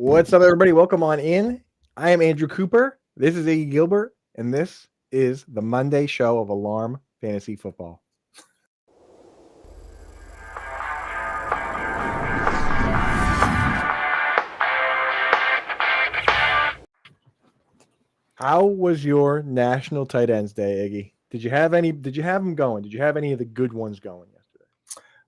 What's up, everybody? Welcome on in. I am Andrew Cooper. This is Iggy Gilbert, and this is the Monday show of Alarm Fantasy Football. How was your National Tight Ends Day, Iggy? Did you have any? Did you have them going? Did you have any of the good ones going yesterday?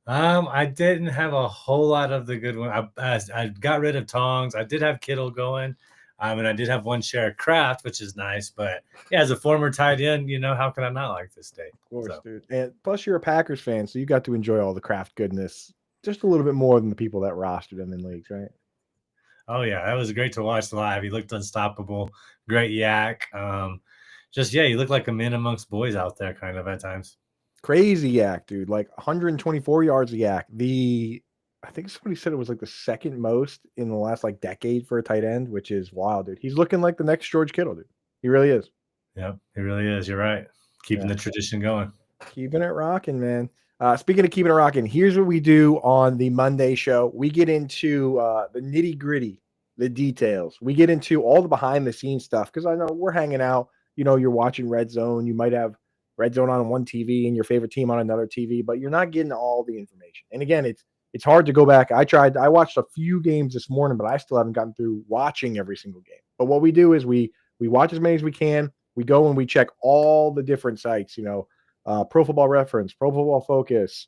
I didn't have a whole lot of the good one. I got rid of Tongs. I did have Kittle going. And I did have one share of Kraft, which is nice. But yeah, as a former tight end, how can I not like this day? Of course, dude. And plus, you're a Packers fan, so you got to enjoy all the Kraft goodness just a little bit more than the people that rostered him in leagues, right? Oh yeah, that was great to watch live. He looked unstoppable. Great yak. He looked like a man amongst boys out there, kind of at times. Crazy yak, dude. Like 124 yards a yak. I think somebody said it was like the second most in the last decade for a tight end, which is wild, dude. He's looking like the next George Kittle, dude. He really is. Yep, he really is. You're right. Keeping the tradition going. Keeping it rocking, man. Speaking of keeping it rocking, here's what we do on the Monday show. We get into the nitty gritty, the details. We get into all the behind the scenes stuff because I know we're hanging out. You're watching Red Zone. You might have Red Zone on one TV and your favorite team on another TV, but you're not getting all the information. And again, it's hard to go back. I watched a few games this morning, but I still haven't gotten through watching every single game. But what we do is we watch as many as we can. We go and we check all the different sites, Pro Football Reference, Pro Football Focus,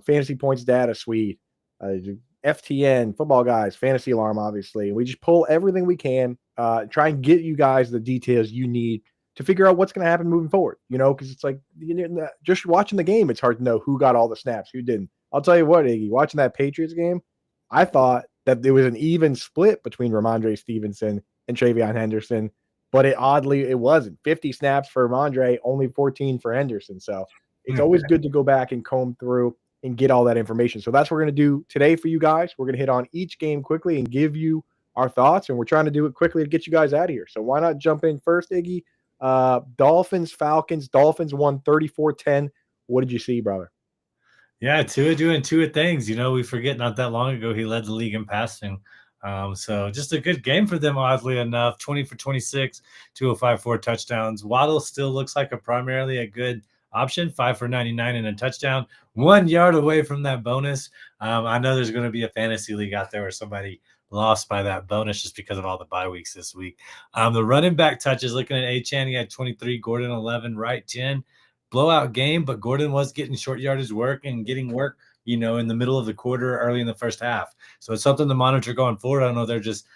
Fantasy Points Data Suite, FTN, Football Guys, Fantasy Alarm, obviously. We just pull everything we can, try and get you guys the details you need to figure out what's going to happen moving forward, because it's like just watching the game, it's hard to know who got all the snaps, who didn't. I'll tell you what, Iggy, watching that Patriots game, I thought that there was an even split between Ramondre Stevenson and Travion Henderson, but it wasn't. 50 snaps for Ramondre, only 14 for Henderson. So it's always good to go back and comb through and get all that information. So that's what we're going to do today for you guys. We're going to hit on each game quickly and give you our thoughts, and we're trying to do it quickly to get you guys out of here. So why not jump in first, Iggy? Dolphins, Falcons. Dolphins won 34-10. What did you see, brother? Yeah, Tua doing Tua things. We forget not that long ago he led the league in passing. So just a good game for them, oddly enough. 20 for 26, 205, 4 touchdowns. Waddle still looks like primarily a good option, 5 for 99 and a touchdown, 1 yard away from that bonus. I know there's going to be a fantasy league out there where somebody lost by that bonus just because of all the bye weeks this week. The running back touches, looking at Achane, he had 23, Gordon 11, Wright 10. Blowout game, but Gordon was getting short yardage work and getting work, in the middle of the quarter, early in the first half. So it's something to monitor going forward. I don't know if they're just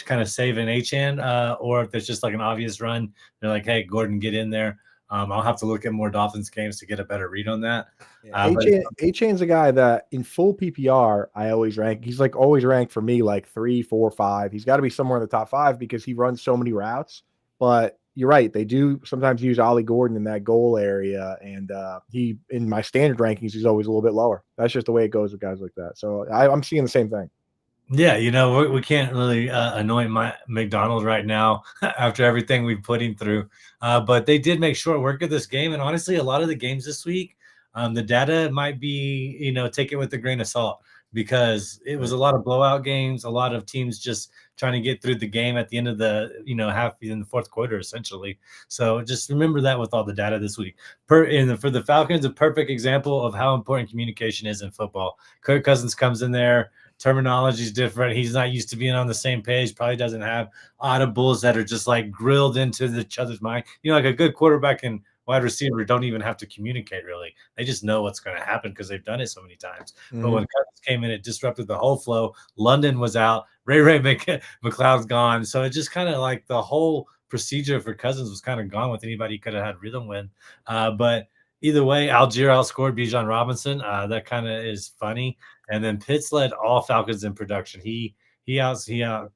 kind of saving Achane or if there's just like an obvious run. They're like, hey, Gordon, get in there. I'll have to look at more Dolphins games to get a better read on that. Achane's a guy that in full PPR, I always rank. He's always ranked for me 3, 4, 5. He's got to be somewhere in the top 5 because he runs so many routes. But you're right. They do sometimes use Ollie Gordon in that goal area. And he, in my standard rankings, he's always a little bit lower. That's just the way it goes with guys like that. So I'm seeing the same thing. Yeah, we can't really anoint McDonald right now after everything we've put him through. But they did make short work of this game. And honestly, a lot of the games this week, the data might be, take it with a grain of salt because it was a lot of blowout games, a lot of teams just trying to get through the game at the end of the, half in the fourth quarter, essentially. So just remember that with all the data this week. For the Falcons, a perfect example of how important communication is in football. Kirk Cousins comes in there. Terminology is different. He's not used to being on the same page. Probably doesn't have audibles that are just grilled into each other's mind. Like a good quarterback and wide receiver don't even have to communicate really. They just know what's going to happen because they've done it so many times. Mm-hmm. But when Cousins came in, it disrupted the whole flow. London was out. Ray McLeod's gone. So it just kind of the whole procedure for Cousins was kind of gone with anybody he could have had rhythm with. But either way, Algier outscored Bijan Robinson. That kind of is funny. And then Pitts led all Falcons in production. He out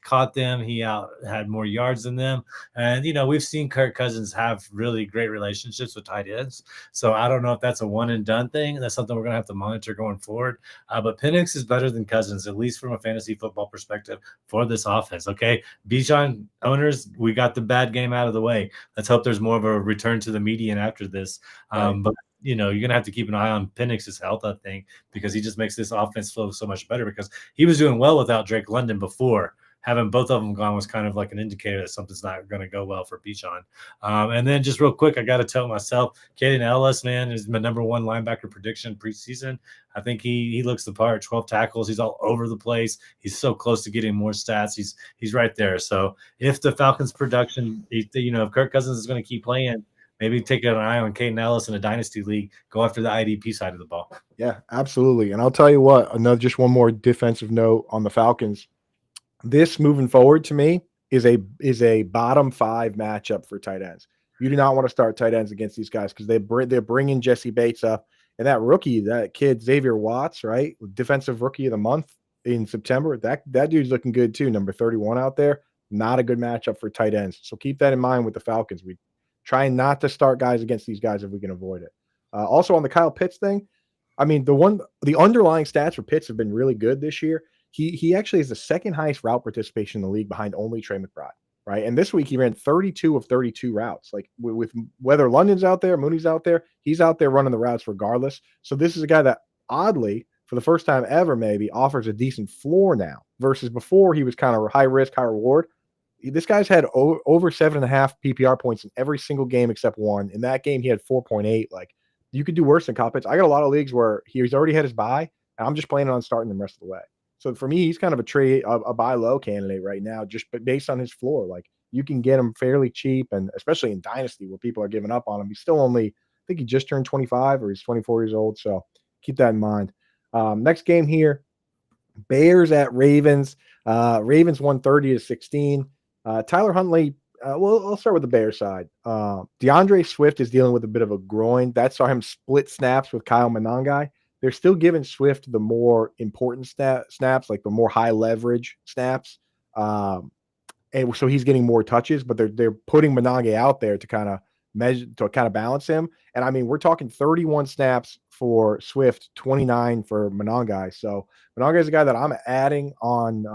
caught them. He had more yards than them. And, we've seen Kirk Cousins have really great relationships with tight ends. So I don't know if that's a one and done thing. That's something we're going to have to monitor going forward. But Penix is better than Cousins, at least from a fantasy football perspective for this offense. Okay. Bijan owners, we got the bad game out of the way. Let's hope there's more of a return to the median after this. Right. But you're going to have to keep an eye on Penix's health, I think, because he just makes this offense flow so much better because he was doing well without Drake London before having both of them gone was kind of like an indicator that something's not going to go well for Bijan. And then just real quick, I got to tell myself, Kaden Ellis, man, is my number one linebacker prediction preseason. I think he looks the part. 12 tackles. He's all over the place. He's so close to getting more stats. He's right there. So if the Falcons' production, if Kirk Cousins is going to keep playing, maybe take an eye on Kaden Ellis in a dynasty league. Go after the IDP side of the ball. Yeah, absolutely. And I'll tell you what, just one more defensive note on the Falcons. This moving forward to me is a bottom 5 matchup for tight ends. You do not want to start tight ends against these guys because they're bringing Jesse Bates up, and that rookie, that kid Xavier Watts, right, defensive rookie of the month in September. That dude's looking good too, number 31 out there. Not a good matchup for tight ends, so keep that in mind with the Falcons. We try not to start guys against these guys if we can avoid it. Also on the Kyle Pitts thing, I mean the underlying stats for Pitts have been really good this year. He actually is the second highest route participation in the league behind only Trey McBride, right? And this week he ran 32 of 32 routes. Like with whether London's out there, Mooney's out there, he's out there running the routes regardless. So this is a guy that oddly, for the first time ever, maybe offers a decent floor now versus before he was kind of high risk, high reward. This guy's had over 7.5 PPR points in every single game except one. In that game, he had 4.8. Like you could do worse than Kyle Pitts. I got a lot of leagues where he's already had his bye, and I'm just planning on starting him the rest of the way. So for me, he's kind of a buy low candidate right now, just based on his floor. Like you can get him fairly cheap, and especially in Dynasty where people are giving up on him. He's still only, I think he just turned 25 or he's 24 years old. So keep that in mind. Next game here, Bears at Ravens. Ravens 130-16. Tyler Huntley. Well, I'll start with the Bears side. DeAndre Swift is dealing with a bit of a groin. That saw him split snaps with Kyle Monangai. They're still giving Swift the more important snaps, like the more high leverage snaps. And so he's getting more touches, but they're putting Monangai out there to kind of measure, to kind of balance him. And I mean, we're talking 31 snaps for Swift, 29 for Monangai. So Monangai is a guy that I'm adding on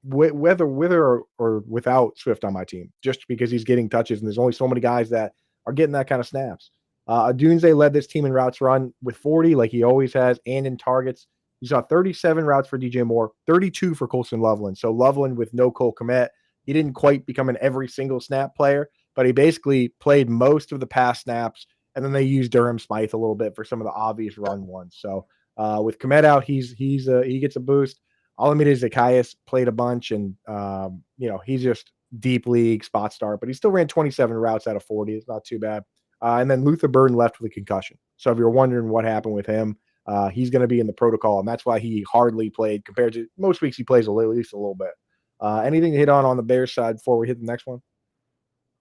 whether with or without Swift on my team, just because he's getting touches, and there's only so many guys that are getting that kind of snaps. Dunze led this team in routes run with 40, like he always has, and in targets. He saw 37 routes for DJ Moore, 32 for Colson Loveland. So Loveland with no Cole Kmet, he didn't quite become an every single snap player, but he basically played most of the pass snaps, and then they used Durham Smythe a little bit for some of the obvious run ones. So with Kmet out, he gets a boost. Olamide Zacchaeus played a bunch, and he's just deep league spot start, but he still ran 27 routes out of 40. It's not too bad. And then Luther Burden left with a concussion. So if you're wondering what happened with him, he's going to be in the protocol, and that's why he hardly played compared to most weeks. He plays at least a little bit. Anything to hit on the Bears side before we hit the next one?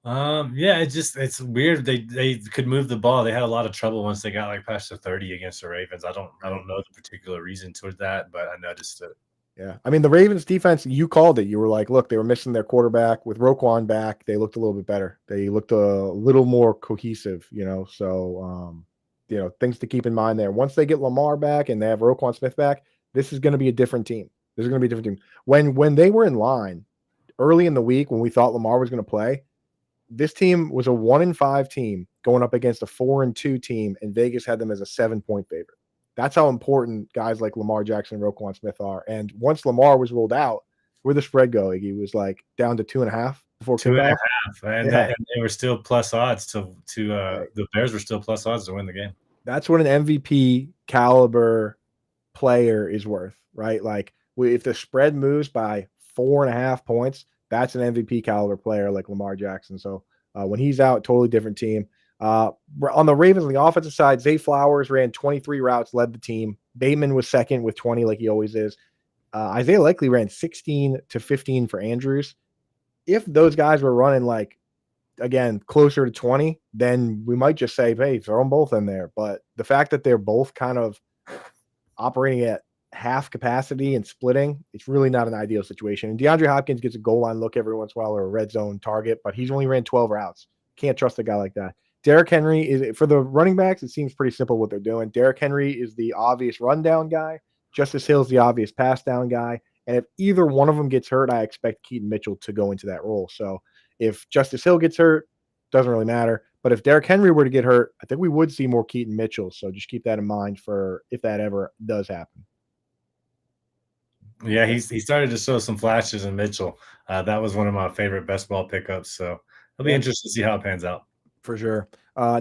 Yeah, it's weird. They could move the ball. They had a lot of trouble once they got like past the 30 against the Ravens. I don't know the particular reason toward that, but I noticed it. Yeah. I mean, the Ravens defense, you called it. You were like, look, they were missing their quarterback. With Roquan back, they looked a little bit better. They looked a little more cohesive, So, things to keep in mind there. Once they get Lamar back and they have Roquan Smith back, this is going to be a different team. This is going to be a different team. When they were in line early in the week, when we thought Lamar was going to play, this team was a 1-5 team going up against a 4-2 team, and Vegas had them as a 7-point favorite. That's how important guys like Lamar Jackson and Roquan Smith are. And once Lamar was ruled out, where'd the spread go? He was like down to 2.5 before 2.5, and they were still plus odds to right. The Bears were still plus odds to win the game. That's what an MVP caliber player is worth, right? Like if the spread moves by 4.5 points, that's an MVP caliber player like Lamar Jackson. So when he's out, totally different team. On the Ravens on the offensive side, Zay Flowers ran 23 routes, led the team. Bateman was second with 20, like he always is. Isaiah Likely ran 16 to 15 for Andrews. If those guys were running again, closer to 20, then we might just say, hey, throw them both in there. But the fact that they're both kind of operating at half capacity and splitting, it's really not an ideal situation. And DeAndre Hopkins gets a goal line look every once in a while or a red zone target, but he's only ran 12 routes. Can't trust a guy like that. Derrick Henry is, for the running backs, it seems pretty simple what they're doing. Derrick Henry is the obvious rundown guy. Justice Hill is the obvious pass down guy. And if either one of them gets hurt, I expect Keaton Mitchell to go into that role. So if Justice Hill gets hurt, doesn't really matter. But if Derrick Henry were to get hurt, I think we would see more Keaton Mitchell. So just keep that in mind for if that ever does happen. Yeah, he started to show some flashes in Mitchell. That was one of my favorite best ball pickups. So it'll be Yeah, interesting to see how it pans out. for sure.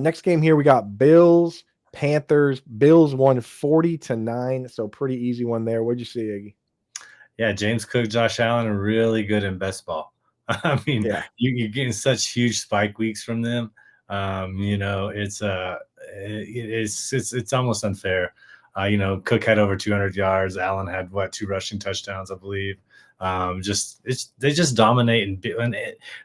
Next game here, we got Bills, Panthers. Bills won 40-9, so pretty easy one there. What'd you see, Iggy? Yeah, James Cook, Josh Allen are really good in best ball. I mean, Yeah, you're getting such huge spike weeks from them. It's almost unfair. Cook had over 200 yards. Allen had what, 2 rushing touchdowns, I believe. They just dominate,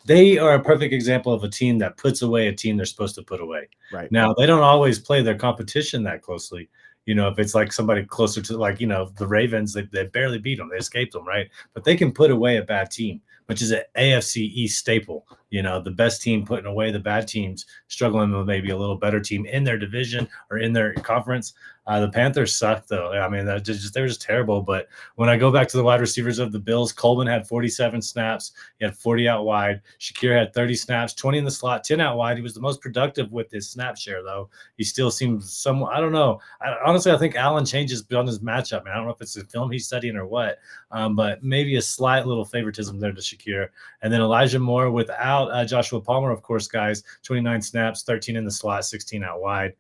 they are a perfect example of a team that puts away a team they're supposed to put away. right. Now they don't always play their competition that closely. If it's like somebody closer to the Ravens, they barely beat them. They escaped them, right? But they can put away a bad team, which is an AFC East staple. The best team putting away the bad teams, struggling with maybe a little better team in their division or in their conference. The Panthers suck, though. I mean, they were just terrible. But when I go back to the wide receivers of the Bills, Coleman had 47 snaps. He had 40 out wide. Shakir had 30 snaps, 20 in the slot, 10 out wide. He was the most productive with his snap share, though. He still seems somewhat, I don't know. Honestly, I think Allen changes beyond his matchup. Man, I don't know if it's the film he's studying or what, but maybe a slight little favoritism there to Shakir. And then Elijah Moore without Joshua Palmer, of course, guys, 29 snaps, 13 in the slot, 16 out wide.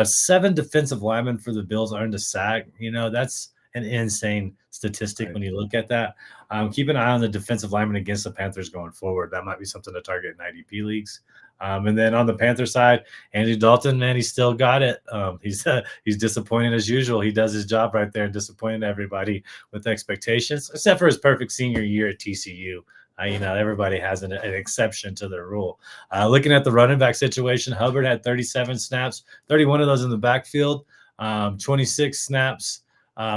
7 defensive linemen for the Bills earned a sack. That's an insane statistic Right. when you look at that. Keep an eye on the defensive linemen against the Panthers going forward. That might be something to target in IDP leagues. And then on the Panther side, Andy Dalton, man, he still got it. He's disappointed as usual. He does his job right there, disappointing everybody with expectations, except for his perfect senior year at TCU. Everybody has an exception to their rule. Looking at the running back situation, Hubbard had 37 snaps, 31 of those in the backfield, 26 snaps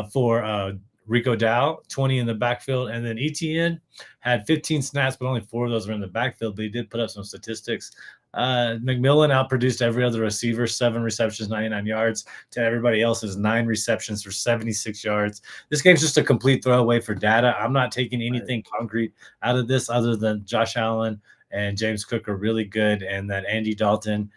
for Rico Dow, 20 in the backfield. And then ETN had 15 snaps, but only 4 of those were in the backfield. But he did put up some statistics. McMillan outproduced every other receiver, 7 receptions, 99 yards, to everybody else's 9 receptions for 76 yards. This game's just a complete throwaway for data. I'm not taking anything concrete out of this other than Josh Allen and James Cook are really good, and that Andy Dalton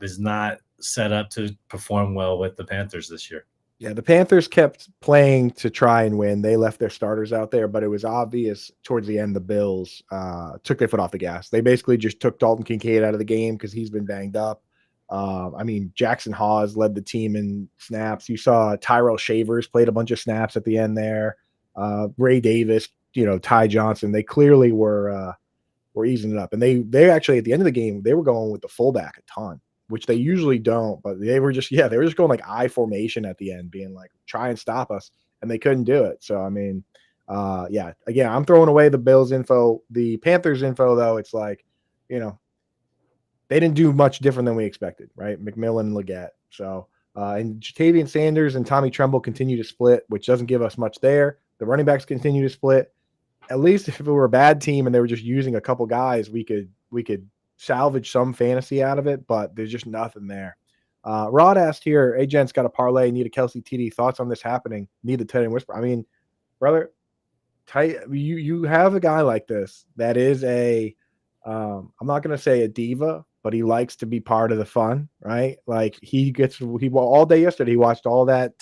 is not set up to perform well with the Panthers this year. Yeah, the Panthers kept playing to try and win. They left their starters out there, but it was obvious towards the end the Bills took their foot off the gas. They basically just took Dalton Kincaid out of the game because he's been banged up. Jackson Hawes led the team in snaps. You saw Tyrell Shavers played a bunch of snaps at the end there. Ray Davis, Ty Johnson. They clearly were easing it up, and they actually at the end of the game they were going with the fullback a ton, which they usually don't, but they were just going like I formation at the end, being like, try and stop us. And they couldn't do it. So, again, I'm throwing away the Bills info. The Panthers info, though, it's like, they didn't do much different than we expected, right? McMillan and Leggett. So, and Jatavian Sanders and Tommy Tremble continue to split, which doesn't give us much there. The running backs continue to split. At least if it were a bad team and they were just using a couple guys, we could salvage some fantasy out of it, but there's just nothing there. Rod asked here, Agent's got a parlay, need a Kelsey TD. Thoughts on this happening? Need the tight end whisper. I mean, brother, you have a guy like this that is I'm not going to say a diva, but he likes to be part of the fun, right? Like he all day yesterday, he watched all that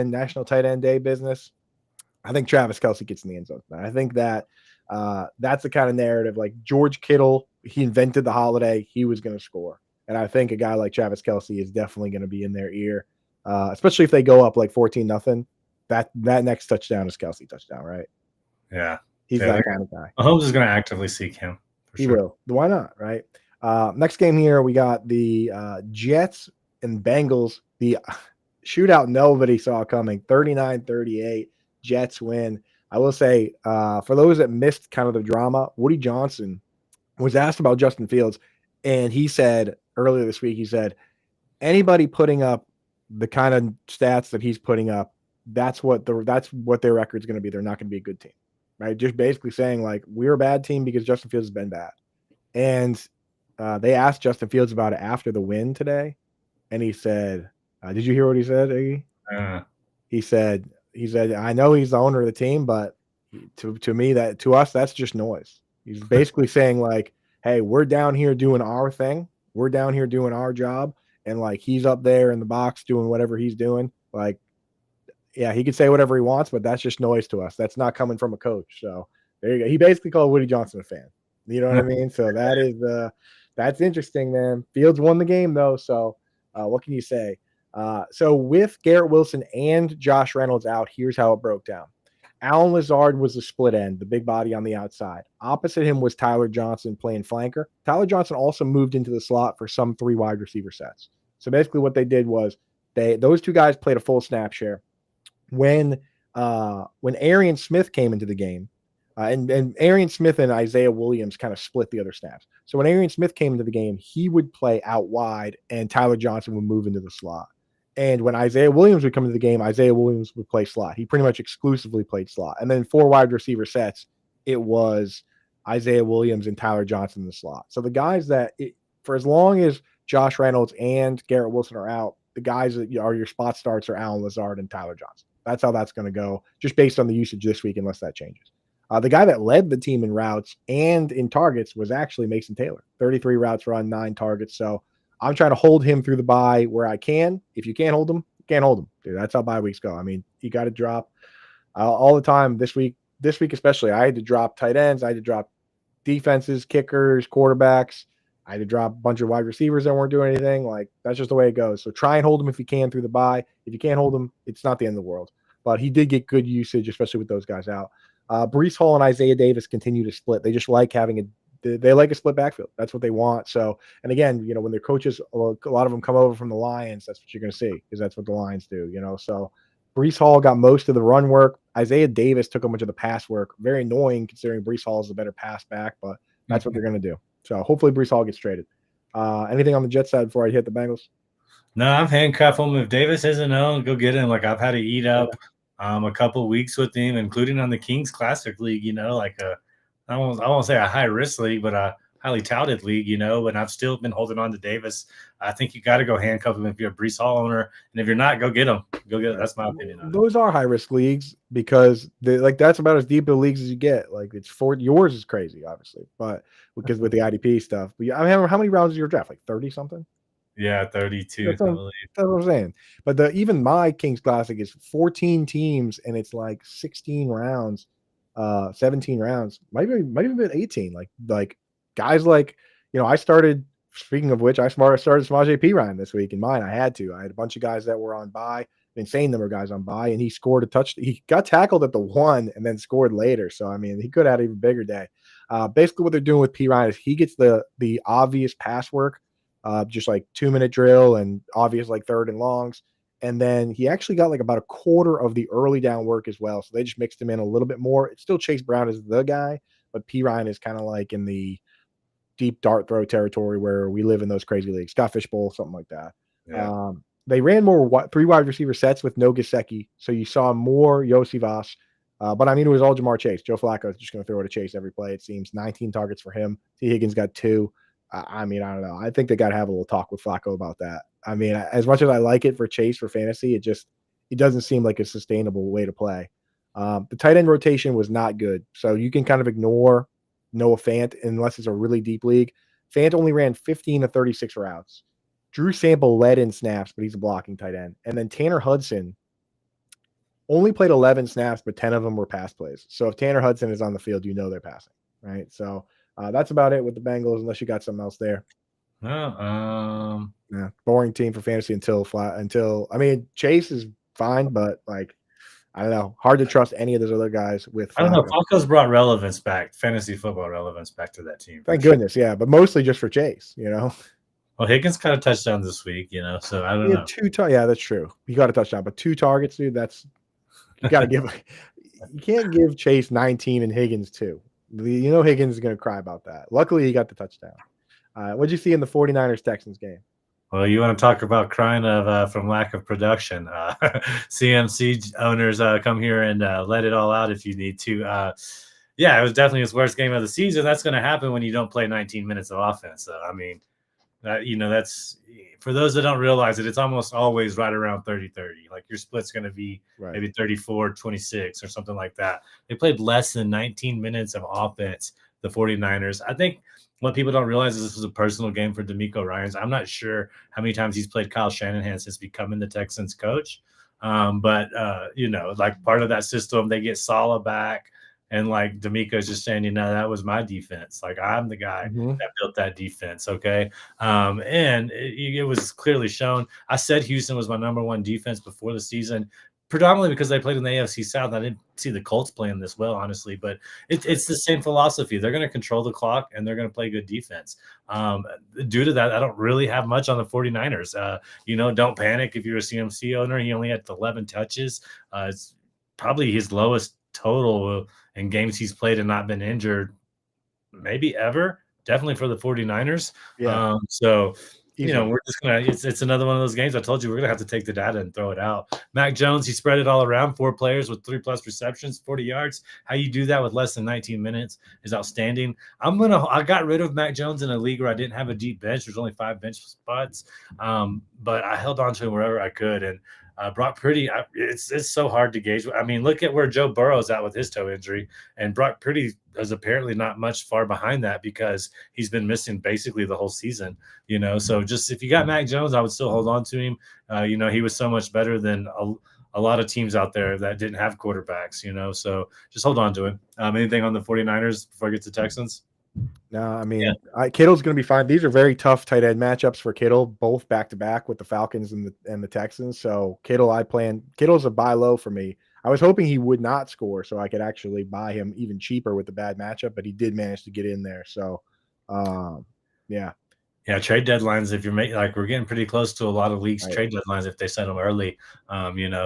National Tight End Day business. I think Travis Kelce gets in the end zone. I think that that's the kind of narrative like George Kittle, he invented the holiday, he was going to score. And I think a guy like Travis Kelce is definitely going to be in their ear, especially if they go up like 14-0. That next touchdown is Kelce touchdown, right? Yeah. He's that kind of guy. Mahomes is going to actively seek him. He will. Why not, right? Next game here, we got the Jets and Bengals. The shootout nobody saw coming, 39-38. Jets win. I will say, for those that missed kind of the drama, Woody Johnson was asked about Justin Fields, and he said earlier this week, he said, anybody putting up the kind of stats that he's putting up, that's what their record's going to be. They're not going to be a good team, right? Just basically saying like, we're a bad team because Justin Fields has been bad. And they asked Justin Fields about it after the win today, and he said, did you hear what he said, Iggy? He said, I know he's the owner of the team, but to us, that's just noise. He's basically saying like, hey, we're down here doing our thing. We're down here doing our job. And like, he's up there in the box doing whatever he's doing. Like, Yeah, he could say whatever he wants, but that's just noise to us. That's not coming from a coach. So there you go. He basically called Woody Johnson a fan. You know what I mean? So that is that's interesting, man. Fields won the game though. So what can you say? So with Garrett Wilson and Josh Reynolds out, here's how it broke down. Alan Lazard was the split end, the big body on the outside. Opposite him was Tyler Johnson playing flanker. Tyler Johnson also moved into the slot for some 3 wide receiver sets. So basically what they did was those 2 guys played a full snap share. When Arian Smith came into the game, and Arian Smith and Isaiah Williams kind of split the other snaps. So when Arian Smith came into the game, he would play out wide, and Tyler Johnson would move into the slot. And when Isaiah Williams would come into the game, Isaiah Williams would play slot. He pretty much exclusively played slot. And then 4 wide receiver sets, it was Isaiah Williams and Tyler Johnson in the slot. So the guys for as long as Josh Reynolds and Garrett Wilson are out, the guys that are your spot starts are Alan Lazard and Tyler Johnson. That's how that's going to go, just based on the usage this week, unless that changes. The guy that led the team in routes and in targets was actually Mason Taylor. 33 routes run, 9 targets. So I'm trying to hold him through the bye where I can. If you can't hold him, you can't hold him. Dude, that's how bye weeks go. I mean, you got to drop all the time this week. This week especially, I had to drop tight ends. I had to drop defenses, kickers, quarterbacks. I had to drop a bunch of wide receivers that weren't doing anything. Like, that's just the way it goes. So try and hold him if you can through the bye. If you can't hold him, it's not the end of the world. But he did get good usage, especially with those guys out. Breece Hall and Isaiah Davis continue to split. They just like having they like a split backfield. That's what they want. So, and again, when their coaches, a lot of them come over from the Lions, that's what you're going to see, because that's what the Lions do, So Breece Hall got most of the run work. Isaiah Davis took a bunch of the pass work. Very annoying considering Breece Hall is a better pass back, but that's what they're going to do. So hopefully Breece Hall gets traded. Anything on the Jets side before I hit the Bengals? No, I'm handcuff him. If Davis isn't known, go get him. Like, I've had to eat up a couple weeks with him, including on the Kings Classic League, I won't say a high risk league, but a highly touted league, and I've still been holding on to Davis. I think you got to go handcuff him if you're a Breece Hall owner. And if you're not, go get him. Go get him. That's my opinion. Those are high risk leagues because that's about as deep a leagues as you get. Like, it's yours is crazy, obviously, but because with the IDP stuff. But I mean, how many rounds is your draft? Like 30 something? Yeah, 32. That's what I'm saying. But even my Kings Classic is 14 teams and it's like 16 rounds, 17 rounds, might even been 18. Like guys I started. Speaking of which, I started Samaje Perine this week in mine. I had to. I had a bunch of guys that were on bye, insane number of guys on bye, and he scored a touchdown. He got tackled at the 1 and then scored later. So I mean, he could have had an even bigger day. Basically, what they're doing with Perine is he gets the obvious pass work. Just like 2-minute drill and obvious like 3rd and longs. And then he actually got like about a quarter of the early down work as well. So they just mixed him in a little bit more. It's still Chase Brown is the guy, but Perine is kind of like in the deep dart throw territory where we live in those crazy leagues. Scott Fishbowl, something like that. Yeah. They ran more 3 wide receiver sets with no Gesicki. So you saw more Yosivas. But I mean, it was all Jamar Chase. Joe Flacco is just going to throw it to Chase every play. It seems 19 targets for him. T. Higgins got 2. I mean, I don't know. I think they got to have a little talk with Flacco about that. I mean, as much as I like it for Chase for fantasy, it doesn't seem like a sustainable way to play. The tight end rotation was not good. So you can kind of ignore Noah Fant unless it's a really deep league. Fant only ran 15 of 36 routes. Drew Sample led in snaps, but he's a blocking tight end. And then Tanner Hudson only played 11 snaps, but 10 of them were pass plays. So if Tanner Hudson is on the field, they're passing, right? So that's about it with the Bengals, unless you got something else there. No, yeah, boring team for fantasy until I mean, Chase is fine, but like, I don't know, hard to trust any of those other guys with. I don't know. Flacco's brought relevance back, fantasy football relevance back to that team. Thank goodness, yeah, but mostly just for Chase, Well, Higgins got a touchdown this week, so I don't know. 2 yeah, that's true. He got a touchdown, but 2 targets, dude. That's you got to give. You can't give Chase 19 and Higgins 2. Higgins is going to cry about that. Luckily, he got the touchdown. What'd you see in the 49ers-Texans game? Well, you want to talk about crying from lack of production. CMC owners come here and let it all out if you need to. Yeah, it was definitely his worst game of the season. That's going to happen when you don't play 19 minutes of offense. So, I mean, that's for those that don't realize it, it's almost always right around 30-30. Like, your split's going to be maybe 34-26 or something like that. They played less than 19 minutes of offense, the 49ers. I think what people don't realize is this was a personal game for DeMeco Ryans. I'm not sure how many times he's played Kyle Shanahan since becoming the Texans coach. But like part of that system, they get Sala back. And like D'Amico's just saying, that was my defense. Like I'm the guy Mhm. that built that defense. Okay. And it was clearly shown. I said Houston was my number one defense before the season, predominantly because they played in the AFC South. I didn't see the Colts playing this well, honestly, but it's the same philosophy. They're going to control the clock and they're going to play good defense. Due to that, I don't really have much on the 49ers. Don't panic if you're a CMC owner. He only had 11 touches. It's probably his lowest total in games he's played and not been injured, maybe ever. Definitely for the 49ers. Yeah, So easily. we're just gonna. It's another one of those games. I told you we're gonna have to take the data and throw it out. Mac Jones, he spread it all around. 4 players with 3+ receptions, 40 yards. How you do that with less than 19 minutes is outstanding. I got rid of Mac Jones in a league where I didn't have a deep bench. There's only 5 bench spots, but I held on to him wherever I could. And Brock Purdy, it's so hard to gauge. I mean, look at where Joe Burrow's at with his toe injury, and Brock Purdy is apparently not much far behind that because he's been missing basically the whole season. So just if you got Mac Jones, I would still hold on to him. He was so much better than a lot of teams out there that didn't have quarterbacks. So just hold on to him. Anything on the 49ers before I get to Texans? No, I mean, Kittle's going to be fine. These are very tough tight end matchups for Kittle, both back to back with the Falcons and the Texans. So Kittle's a buy low for me. I was hoping he would not score so I could actually buy him even cheaper with the bad matchup, but he did manage to get in there. So, yeah. Yeah, trade deadlines. If you're making we're getting pretty close to a lot of leagues' Right. trade deadlines if they set them early.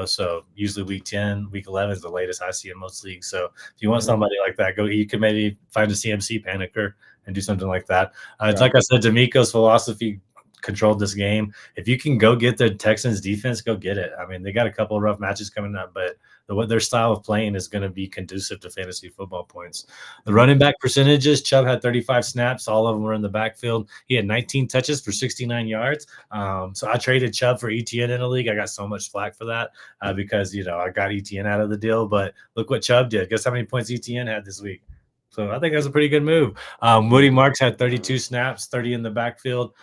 So usually week 10, week 11 is the latest I see in most leagues. So if you want somebody like that, you can maybe find a CMC panicker and do something like that. It's like I said, D'Amico's philosophy controlled this game. If you can go get the Texans defense, go get it. I mean, they got a couple of rough matches coming up, but their style of playing is going to be conducive to fantasy football points. The running back percentages, Chubb had 35 snaps. All of them were in the backfield. He had 19 touches for 69 yards. So I traded Chubb for ETN in a league. I got so much flack for that because, I got ETN out of the deal. But look what Chubb did. Guess how many points ETN had this week? So I think that's a pretty good move. Woody Marks had 32 snaps, 30 in the backfield,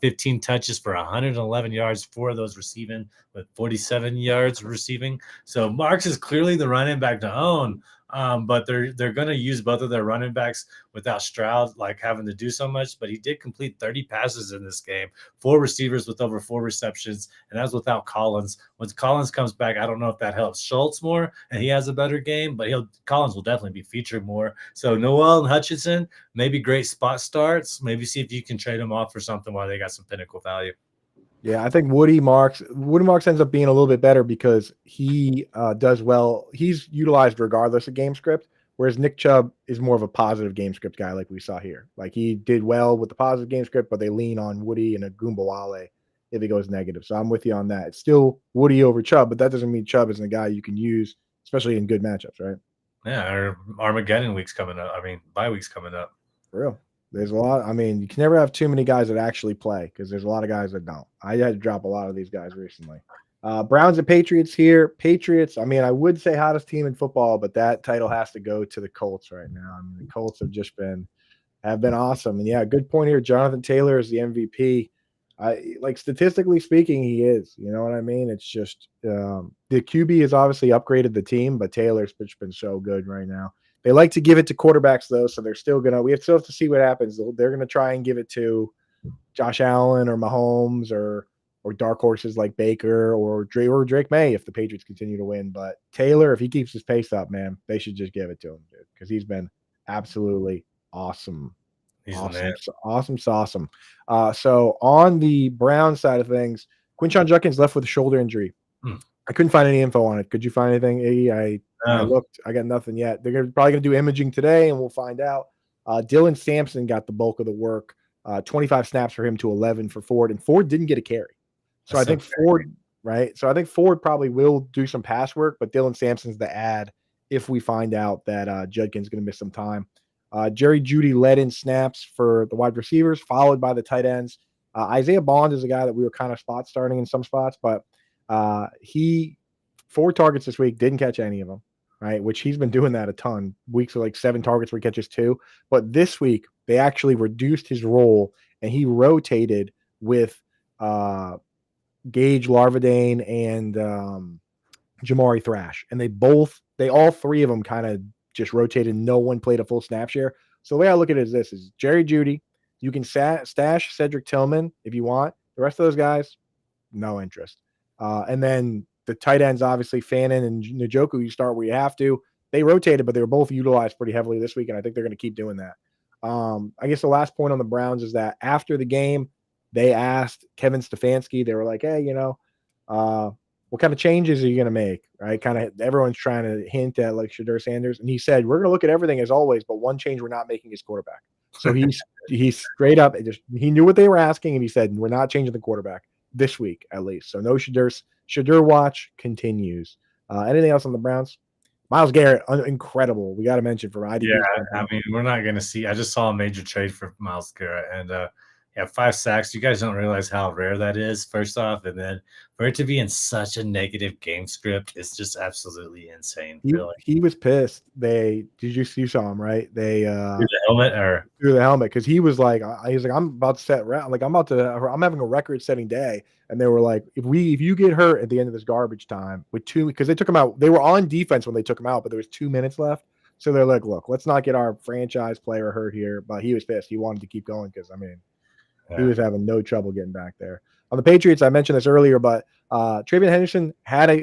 15 touches for 111 yards, 4 of those receiving with 47 yards receiving. So Marks is clearly the running back to own. But they're going to use both of their running backs without Stroud having to do so much. But he did complete 30 passes in this game, 4 receivers with over 4 receptions, and that was without Collins. Once Collins comes back, I don't know if that helps Schultz more and he has a better game, but Collins will definitely be featured more. So Noel and Hutchinson, maybe great spot starts. Maybe see if you can trade them off for something while they got some pinnacle value. Yeah, I think Woody Marks ends up being a little bit better because he does well. He's utilized regardless of game script, whereas Nick Chubb is more of a positive game script guy, like we saw here. Like he did well with the positive game script, but they lean on Woody and a Goombawale if he goes negative. So I'm with you on that. It's still Woody over Chubb, but that doesn't mean Chubb isn't a guy you can use, especially in good matchups, right? Yeah, or Armageddon week's coming up. I mean, bye week's coming up. For real. There's a lot. I mean, you can never have too many guys that actually play because there's a lot of guys that don't. I had to drop a lot of these guys recently. Browns and Patriots here. Patriots, I mean, I would say hottest team in football, but that title has to go to the Colts right now. I mean, the Colts have been awesome. And yeah, good point here. Jonathan Taylor is the MVP. Statistically speaking, he is. You know what I mean? It's just the QB has obviously upgraded the team, but Taylor's been so good right now. They like to give it to quarterbacks though, so they're still gonna. We still have to see what happens. They're gonna try and give it to Josh Allen or Mahomes or dark horses like Baker or Drake May if the Patriots continue to win. But Taylor, if he keeps his pace up, man, they should just give it to him, dude, because he's been absolutely awesome. He's Awesome. So on the Brown side of things, Quinshon Judkins left with a shoulder injury. I couldn't find any info on it. Could you find anything, Iggy? I looked. I got nothing yet. They're probably going to do imaging today, and we'll find out. Dylan Sampson got the bulk of the work. 25 snaps for him to 11 for Ford, and Ford didn't get a carry. So I think Ford, right? So I think Ford probably will do some pass work, but Dylan Sampson's the add if we find out that Judkins going to miss some time. Jerry Jeudy led in snaps for the wide receivers, followed by the tight ends. Isaiah Bond is a guy that we were kind of spot starting in some spots, but he 4 targets this week, didn't catch any of them, right? Which he's been doing that a ton. Weeks with 7 targets where he catches 2. But this week, they actually reduced his role, and he rotated with Gage Larvadane and Jamari Thrash, and they all three of them kind of just rotated. No one played a full snap share. So the way I look at it is this: is Jerry Jeudy. You can stash Cedric Tillman if you want. The rest of those guys, no interest. And then the tight ends, obviously, Fannin and Njoku, you start where you have to. They rotated, but they were both utilized pretty heavily this week, and I think they're going to keep doing that. I guess the last point on the Browns is that after the game, they asked Kevin Stefanski, they were like, hey, what kind of changes are you going to make? Right? Kind of everyone's trying to hint at like Shadur Sanders. And he said, we're going to look at everything as always, but one change we're not making is quarterback. So he's straight up, he knew what they were asking, and he said, we're not changing the quarterback this week at least. So no Shadur watch continues. Anything else on the Browns? Myles Garrett, incredible. We got to mention for IDP. Yeah, I mean, we're not going to see. I just saw a major trade for Myles Garrett, and 5 sacks. You guys don't realize how rare that is, first off, and then for it to be in such a negative game script, it's just absolutely insane. He was pissed. You saw him, right? They threw the helmet because he was like, I'm about to set round, like I'm having a record-setting day, and they were like, if you get hurt at the end of this garbage time with because they took him out, they were on defense when they took him out, but there was 2 minutes left, so they're like, look, let's not get our franchise player hurt here. But he was pissed. He wanted to keep going because he was having no trouble getting back there. On the Patriots, I mentioned this earlier, but Travion Henderson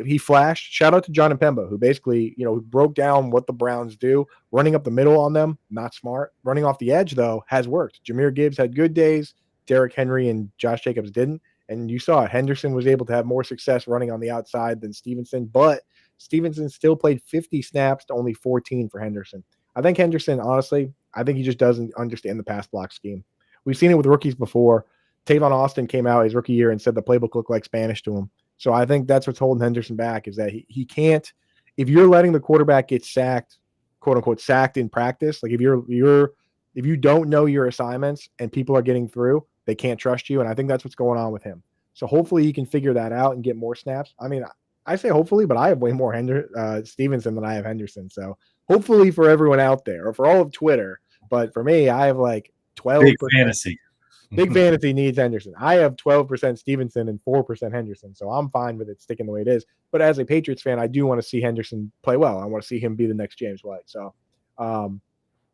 he flashed. Shout out to John Mpemba, who basically, broke down what the Browns do. Running up the middle on them, not smart. Running off the edge, though, has worked. Jahmyr Gibbs had good days. Derrick Henry and Josh Jacobs didn't. And you saw it. Henderson was able to have more success running on the outside than Stevenson, but Stevenson still played 50 snaps to only 14 for Henderson. I think Henderson, honestly, he just doesn't understand the pass block scheme. We've seen it with rookies before. Tavon Austin came out his rookie year and said the playbook looked like Spanish to him. So I think that's what's holding Henderson back is that he can't – if you're letting the quarterback get sacked, quote-unquote sacked in practice, like if you don't know your assignments and people are getting through, they can't trust you, and I think that's what's going on with him. So hopefully he can figure that out and get more snaps. I mean, I say hopefully, but I have way more Stevenson than I have Henderson. So hopefully for everyone out there or for all of Twitter, but for me, I have like 12%. Big fantasy. Big fantasy needs Henderson. I have 12% Stevenson and 4% Henderson, so I'm fine with it sticking the way it is. But as a Patriots fan, I do want to see Henderson play well. I want to see him be the next James White. So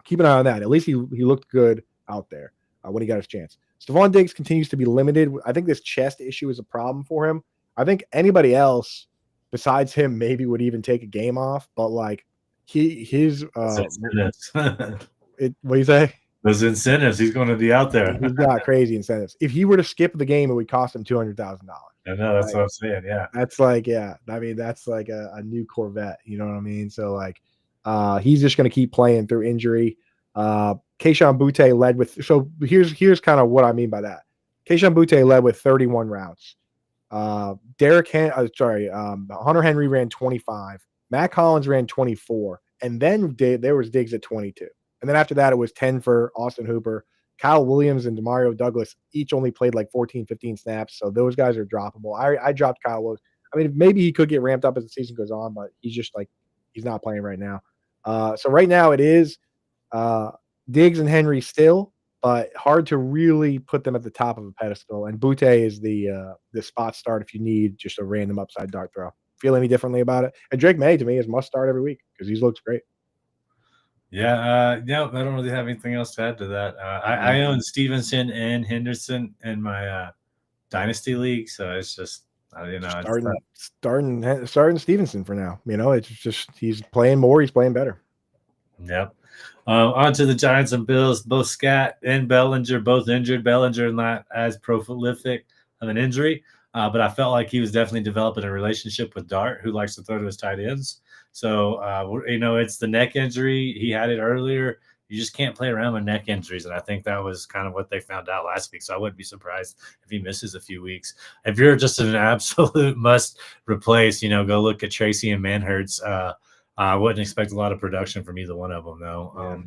keep an eye on that. At least he looked good out there when he got his chance. Stephon Diggs continues to be limited. I think this chest issue is a problem for him. I think anybody else besides him maybe would even take a game off, but like what do you say? Those incentives, he's going to be out there. He's got crazy incentives. If he were to skip the game, it would cost him $200,000. I know, that's what I'm saying. Yeah, that's like, I mean, that's like a new Corvette. You know what I mean? So like, he's just going to keep playing through injury. Kayshon Boutte led with. So here's kind of what I mean by that. Kayshon Boutte led with 31 routes. Hunter Henry ran 25. Matt Collins ran 24, and then there was Diggs at 22. And then after that, it was 10 for Austin Hooper. Kyle Williams and Demario Douglas each only played like 14, 15 snaps. So those guys are droppable. I dropped Kyle Williams. I mean, maybe he could get ramped up as the season goes on, but he's just like, he's not playing right now. So right now it is Diggs and Henry still, but hard to really put them at the top of a pedestal. And Boutte is the spot start if you need just a random upside dart throw. Feel any differently about it? And Drake May, to me, is must start every week because he looks great. Yeah, I don't really have anything else to add to that. I own Stevenson and Henderson in my dynasty league, so it's just starting Stevenson for now. It's just he's playing more, he's playing better. Yep. On to the Giants and Bills. Both Scat and Bellinger both injured. Bellinger not as prolific of an injury, but I felt like he was definitely developing a relationship with Dart, who likes to throw to his tight ends. So, it's the neck injury. He had it earlier. You just can't play around with neck injuries, and I think that was kind of what they found out last week. So I wouldn't be surprised if he misses a few weeks. If you're just an absolute must replace, go look at Tracy and Manhurts. I wouldn't expect a lot of production from either one of them, though. Yeah.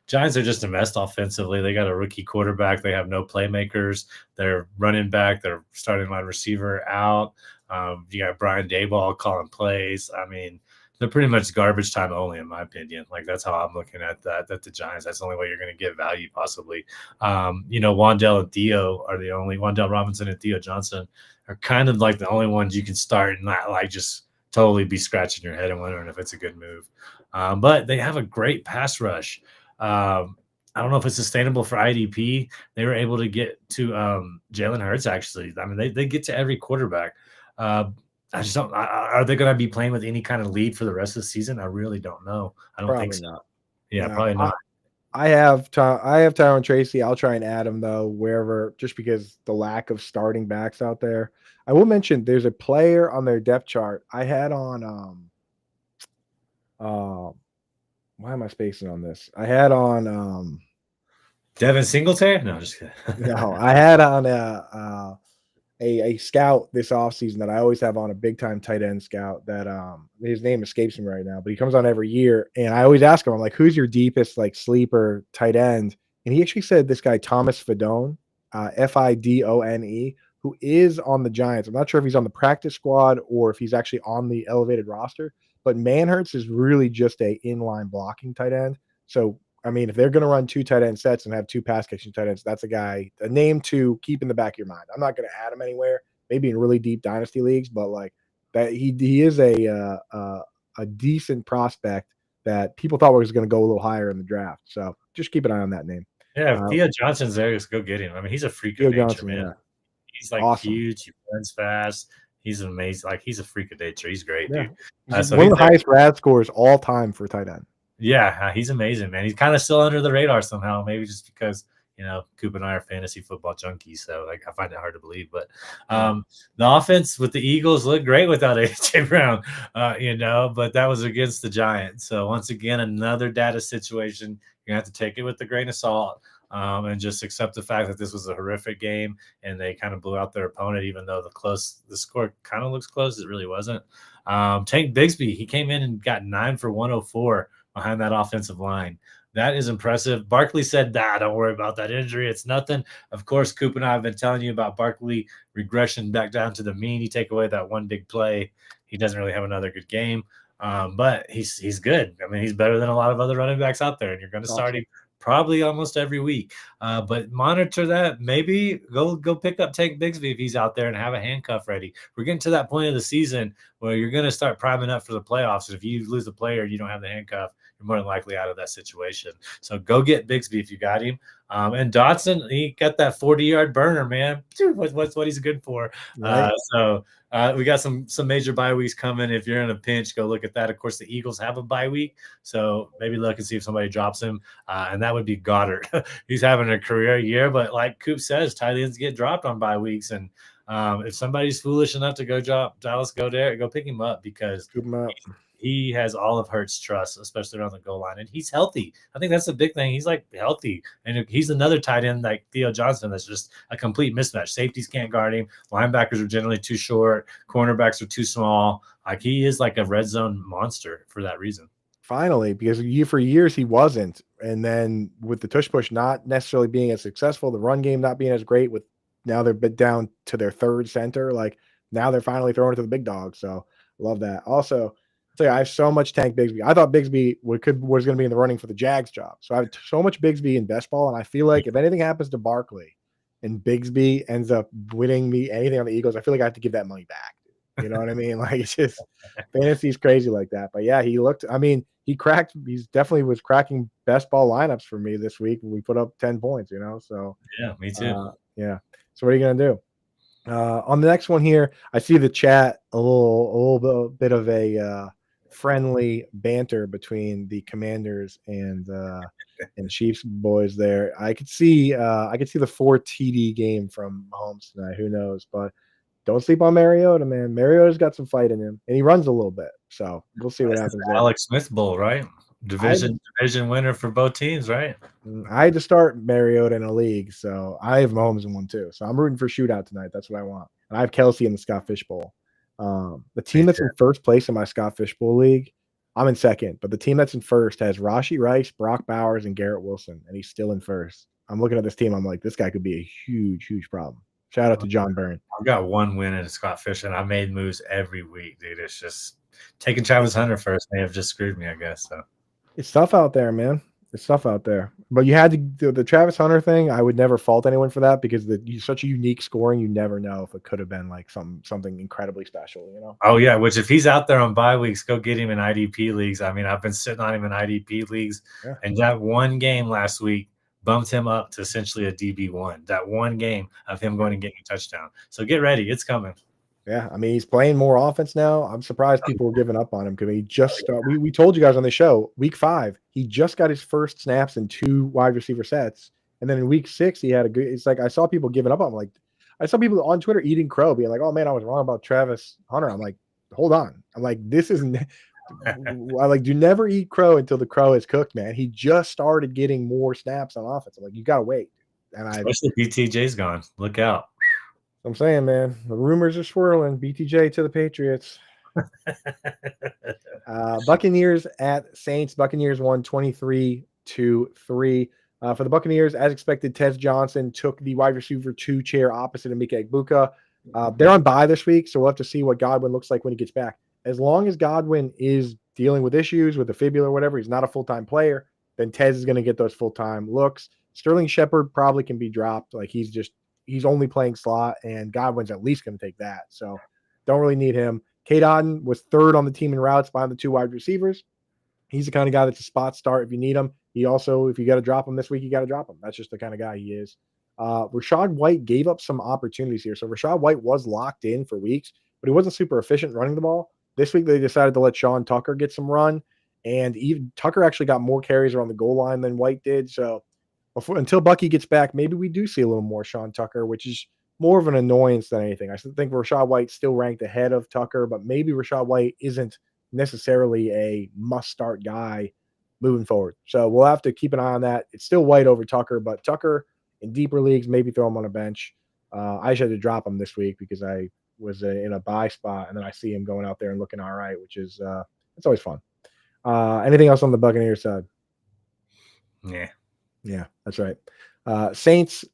Giants are just a mess offensively. They got a rookie quarterback. They have no playmakers. Their running back, their starting wide receiver out. You got Brian Daboll calling plays. I mean, they're pretty much garbage time only, in my opinion. Like, that's how I'm looking at that. At the Giants, that's the only way you're going to get value, possibly. Wandell and Theo are the only. Wandell Robinson and Theo Johnson are kind of like the only ones you can start and not like just totally be scratching your head and wondering if it's a good move. But they have a great pass rush. I don't know if it's sustainable for IDP. They were able to get to Jalen Hurts, actually. I mean, they get to every quarterback. Uh, I just don't. Are they going to be playing with any kind of lead for the rest of the season? I really don't know. I don't think Probably so. not. Yeah, No, probably not. I have Tyron Tracy. I'll try and add him though wherever, just because the lack of starting backs out there. I will mention there's a player on their depth chart I had on why am I spacing on this? I had on Devin Singletary? No, just kidding. no, I had on a scout this offseason that I always have on, a big time tight end scout that his name escapes me right now, but he comes on every year, and I always ask him, I'm like, who's your deepest like sleeper tight end? And he actually said this guy Thomas Fidone, Fidone, who is on the Giants. I'm not sure if he's on the practice squad or if he's actually on the elevated roster, but Manhurts is really just a inline blocking tight end. So I mean, if they're going to run 2 tight end sets and have 2 pass catching tight ends, that's a name to keep in the back of your mind. I'm not going to add him anywhere, maybe in really deep dynasty leagues, but like that, he is a decent prospect that people thought was going to go a little higher in the draft. So just keep an eye on that name. Yeah, if Theo Johnson's there, just go get him. I mean, he's a freak of Theo nature, Johnson, man. yeah, He's like awesome. huge. He runs fast. He's amazing. Like, he's a freak of nature. He's great, Yeah, dude. he's So one of he's the highest RAD scores all time for tight end. Yeah, he's amazing, man. He's kind of still under the radar somehow, maybe just because Coop and I are fantasy football junkies, so like I find it hard to believe. But the offense with the Eagles looked great without AJ Brown, but that was against the Giants. So once again, another data situation. You have to take it with a grain of salt. And just accept the fact that this was a horrific game and they kind of blew out their opponent, even though the score kind of looks close. It really wasn't. Tank Bigsby, he came in and got 9 for 104 behind that offensive line. That is impressive. Barkley said, don't worry about that injury. It's nothing. Of course, Coop and I have been telling you about Barkley regression back down to the mean. You take away that one big play, he doesn't really have another good game. But he's good. I mean, he's better than a lot of other running backs out there, and you're going to start him probably almost every week. But monitor that. Maybe go pick up Tank Bigsby if he's out there and have a handcuff ready. We're getting to that point of the season where you're going to start priming up for the playoffs. And if you lose a player, you don't have the handcuff, you're more than likely out of that situation. So go get Bigsby if you got him. And Dotson, he got that 40-yard burner, man. Dude, what's what he's good for. Right. We got some major bye weeks coming. If you're in a pinch, go look at that. Of course, the Eagles have a bye week, so maybe look and see if somebody drops him, and that would be Goddard. He's having a career year, but like Coop says, tight ends get dropped on bye weeks, and if somebody's foolish enough to go drop Dallas, go pick him up because he has all of Hurts' trust, especially around the goal line, and he's healthy. I think that's the big thing. He's like healthy, and he's another tight end like Theo Johnson that's just a complete mismatch. Safeties can't guard him. Linebackers are generally too short. Cornerbacks are too small. Like, he is like a red zone monster for that reason. Finally, because for years he wasn't, and then with the tush push not necessarily being as successful, the run game not being as great, with now they're down to their third center. Like, now they're finally throwing it to the big dog. So love that. Also, so I have so much Tank Bigsby. I thought Bigsby was going to be in the running for the Jags job. So I have so much Bigsby in best ball, and I feel like if anything happens to Barkley and Bigsby ends up winning me anything on the Eagles, I feel like I have to give that money back. You know what I mean? Like, it's just fantasy's crazy like that. But yeah, he's definitely was cracking best ball lineups for me this week when we put up 10 points, So yeah, me too. Yeah. So what are you gonna do? On the next one here, I see the chat a little bit of a friendly banter between the Commanders and Chiefs boys there. I could see the 4 TD game from Mahomes tonight. Who knows? But don't sleep on Mariota, man. Mariota's got some fight in him, and he runs a little bit. So we'll see what happens there. Alex Smith Bowl, right? Division winner for both teams, right? I had to start Mariota in a league, so I have Mahomes in one too. So I'm rooting for shootout tonight. That's what I want. And I have Kelsey in the Scott Fish Bowl. The team that's in first place in my Scott Fish Bowl league, I'm in second, but the team that's in first has Rashee Rice, Brock Bowers, and Garrett Wilson, and he's still in first. I'm looking at this team. I'm like, this guy could be a huge, huge problem. Shout out to John Byrne. I've got one win in Scott Fish, and I made moves every week, dude. It's just taking Travis Hunter first may have just screwed me, I guess. So it's tough out there, man. It's tough out there. But you had to the Travis Hunter thing. I would never fault anyone for that because such a unique scoring. You never know if it could have been like something incredibly special. You know. Oh yeah, which if he's out there on bye weeks, go get him in IDP leagues. I mean, I've been sitting on him in IDP leagues, Yeah. and that one game last week bumped him up to essentially a DB1. That one game of him going and getting a touchdown. So get ready, it's coming. Yeah, I mean he's playing more offense now. I'm surprised people were giving up on him because he just we told you guys on the show week 5 he just got his first snaps in 2 wide receiver sets, and then in week 6 he had a good. It's like I saw people giving up on him. Like I saw people on Twitter eating crow, being like, "Oh man, I was wrong about Travis Hunter." I'm like, hold on. I'm like, this isn't. I like do never eat crow until the crow is cooked, man. He just started getting more snaps on offense. I'm like, you gotta wait. And especially BTJ's gone. Look out. I'm saying, man, the rumors are swirling. BTJ to the Patriots. Buccaneers at Saints. Buccaneers won 23-3. For the Buccaneers, as expected, Tez Johnson took the wide receiver 2 chair opposite of Mika Egbuka. They're on bye this week, so we'll have to see what Godwin looks like when he gets back. As long as Godwin is dealing with issues with the fibula or whatever, he's not a full-time player, then Tez is going to get those full-time looks. Sterling Shepard probably can be dropped. Like he's only playing slot, and Godwin's at least going to take that. So don't really need him. Cade Otton was 3rd on the team in routes behind the 2 wide receivers. He's the kind of guy that's a spot start if you need him. He also, if you got to drop him this week, you got to drop him. That's just the kind of guy he is. Rachaad White gave up some opportunities here. So Rachaad White was locked in for weeks, but he wasn't super efficient running the ball. This week, they decided to let Sean Tucker get some run, and even Tucker actually got more carries around the goal line than White did. So until Bucky gets back, maybe we do see a little more Sean Tucker, which is more of an annoyance than anything. I still think Rachaad White's still ranked ahead of Tucker, but maybe Rachaad White isn't necessarily a must-start guy moving forward. So we'll have to keep an eye on that. It's still White over Tucker, but Tucker in deeper leagues, maybe throw him on a bench. I just had to drop him this week because I was in a buy spot, and then I see him going out there and looking all right, which is it's always fun. Anything else on the Buccaneers side? Yeah, that's right. Saints,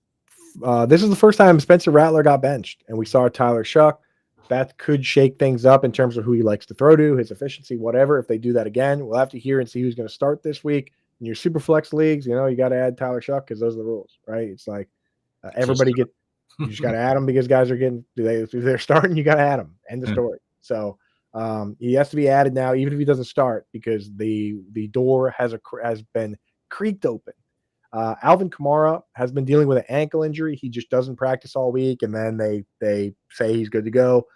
this is the first time Spencer Rattler got benched, and we saw Tyler Shuck. That could shake things up in terms of who he likes to throw to, his efficiency, whatever. If they do that again, we'll have to hear and see who's going to start this week. In your super flex leagues, you got to add Tyler Shuck because those are the rules, right? It's like everybody you just got to add them because guys are if they're starting, you got to add them. End of story. So he has to be added now, even if he doesn't start, because the door has been creaked open. Alvin Kamara has been dealing with an ankle injury. He just doesn't practice all week, and then they say he's good to go.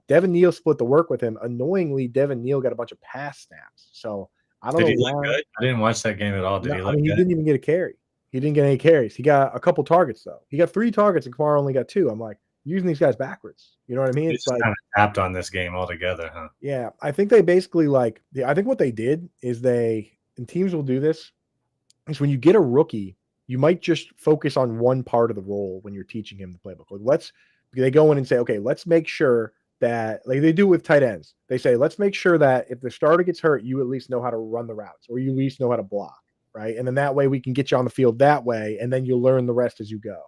Devin Neal split the work with him. Annoyingly, Devin Neal got a bunch of pass snaps. So I don't know why. Good? I didn't watch that game at all. Did he look good? He didn't even get a carry. He didn't get any carries. He got a couple targets, though. He got 3 targets, and Kamara only got 2. I'm like, using these guys backwards. You know what I mean? It's like kind of tapped on this game altogether, huh? Yeah, I think they basically I think what they did is and teams will do this, is when you get a rookie, you might just focus on one part of the role when you're teaching him the playbook. Like they go in and say, okay, let's make sure that, like they do with tight ends. They say, let's make sure that if the starter gets hurt, you at least know how to run the routes, or you at least know how to block, right? And then that way we can get you on the field that way, and then you'll learn the rest as you go.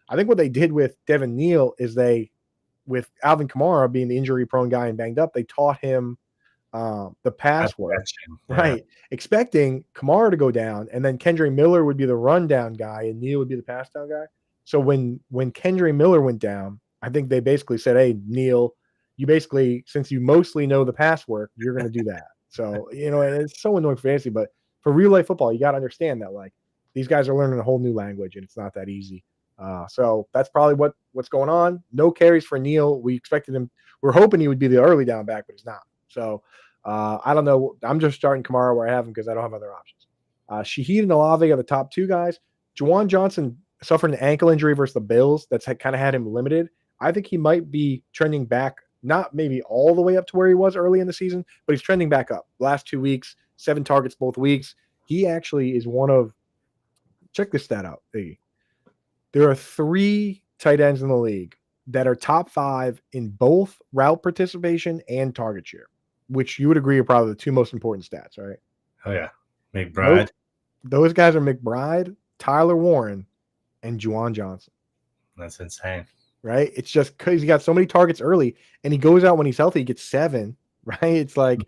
I think what they did with Devin Neal is with Alvin Kamara being the injury-prone guy and banged up, they taught him the pass work, right? Expecting Kamara to go down, and then Kendre Miller would be the rundown guy, and Neal would be the pass down guy. So when Kendre Miller went down, I think they basically said, "Hey, Neal, you basically, since you mostly know the pass work, you're going to do that." So and it's so annoying for fantasy, but for real life football, you got to understand that these guys are learning a whole new language, and it's not that easy. So that's probably what's going on. No carries for Neal. We expected him. We're hoping he would be the early down back, but he's not. So I don't know. I'm just starting Kamara where I have him because I don't have other options. Shaheed and Olave are the top 2 guys. Juwan Johnson suffered an ankle injury versus the Bills. That's kind of had him limited. I think he might be trending back, not maybe all the way up to where he was early in the season, but he's trending back up. Last 2 weeks, 7 targets both weeks. He actually is check this stat out. There are 3 tight ends in the league that are top 5 in both route participation and target share, which you would agree are probably the 2 most important stats, right? Oh, yeah. McBride. Those guys are McBride, Tyler Warren, and Juwan Johnson. That's insane. Right? It's just because he got so many targets early, and he goes out when he's healthy, he gets 7, right? It's like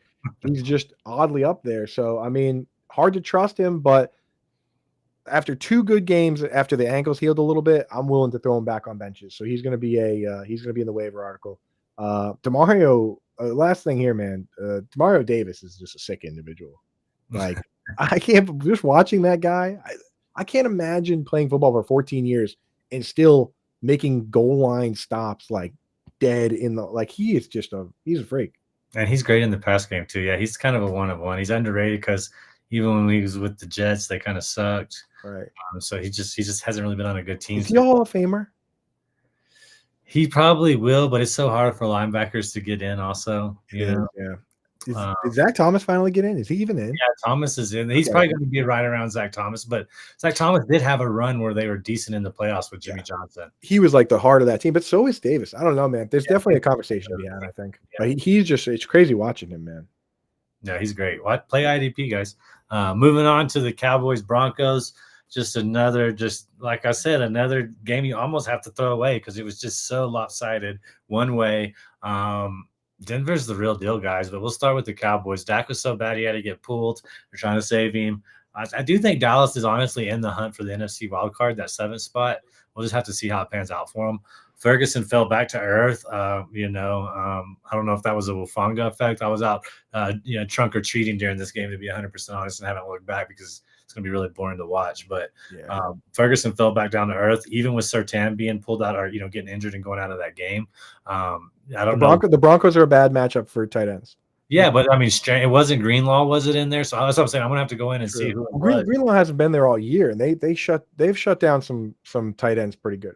he's just oddly up there. So, I mean, hard to trust him, but after 2 good games after the ankles healed a little bit, I'm willing to throw him back on benches. So he's gonna be he's gonna be in the waiver article. Demario, last thing here, man. Demario Davis is just a sick individual. Like I can't just watching that guy. I can't imagine playing football for 14 years and still making goal line stops like dead in the like he is just he's a freak. And he's great in the pass game too. Yeah, he's kind of a one of one. He's underrated because even when he was with the Jets, they kind of sucked. Right. So he just hasn't really been on a good team. Is he a Hall of Famer? He probably will, but it's so hard for linebackers to get in. Also, Yeah. Did Zach Thomas finally get in? Is he even in? Yeah, Thomas is in. He's probably going to be right around Zach Thomas, but Zach Thomas did have a run where they were decent in the playoffs with Jimmy Johnson. He was like the heart of that team, but so is Davis. I don't know, man. There's definitely a conversation to be had, I think. But he's just it's crazy watching him, man. Yeah, he's great. What play IDP, guys? Moving on to the Cowboys Broncos. Just like I said, another game you almost have to throw away because it was just so lopsided one way. Denver's the real deal, guys, but we'll start with the Cowboys. Dak was so bad he had to get pulled. They're trying to save him. I do think Dallas is honestly in the hunt for the NFC wildcard, that 7th spot. We'll just have to see how it pans out for them. Ferguson fell back to earth. I don't know if that was a Wufanga effect. I was out, trunk or treating during this game, to be 100% honest, and haven't looked back because it's going to be really boring to watch. But Ferguson fell back down to earth, even with Surtain being pulled out or getting injured and going out of that game. I don't know. The Broncos are a bad matchup for tight ends. Yeah, but I mean, it wasn't Greenlaw, was it in there? So that's what I'm saying. I'm gonna have to go in and see who. Greenlaw hasn't been there all year, and they've shut down some tight ends pretty good.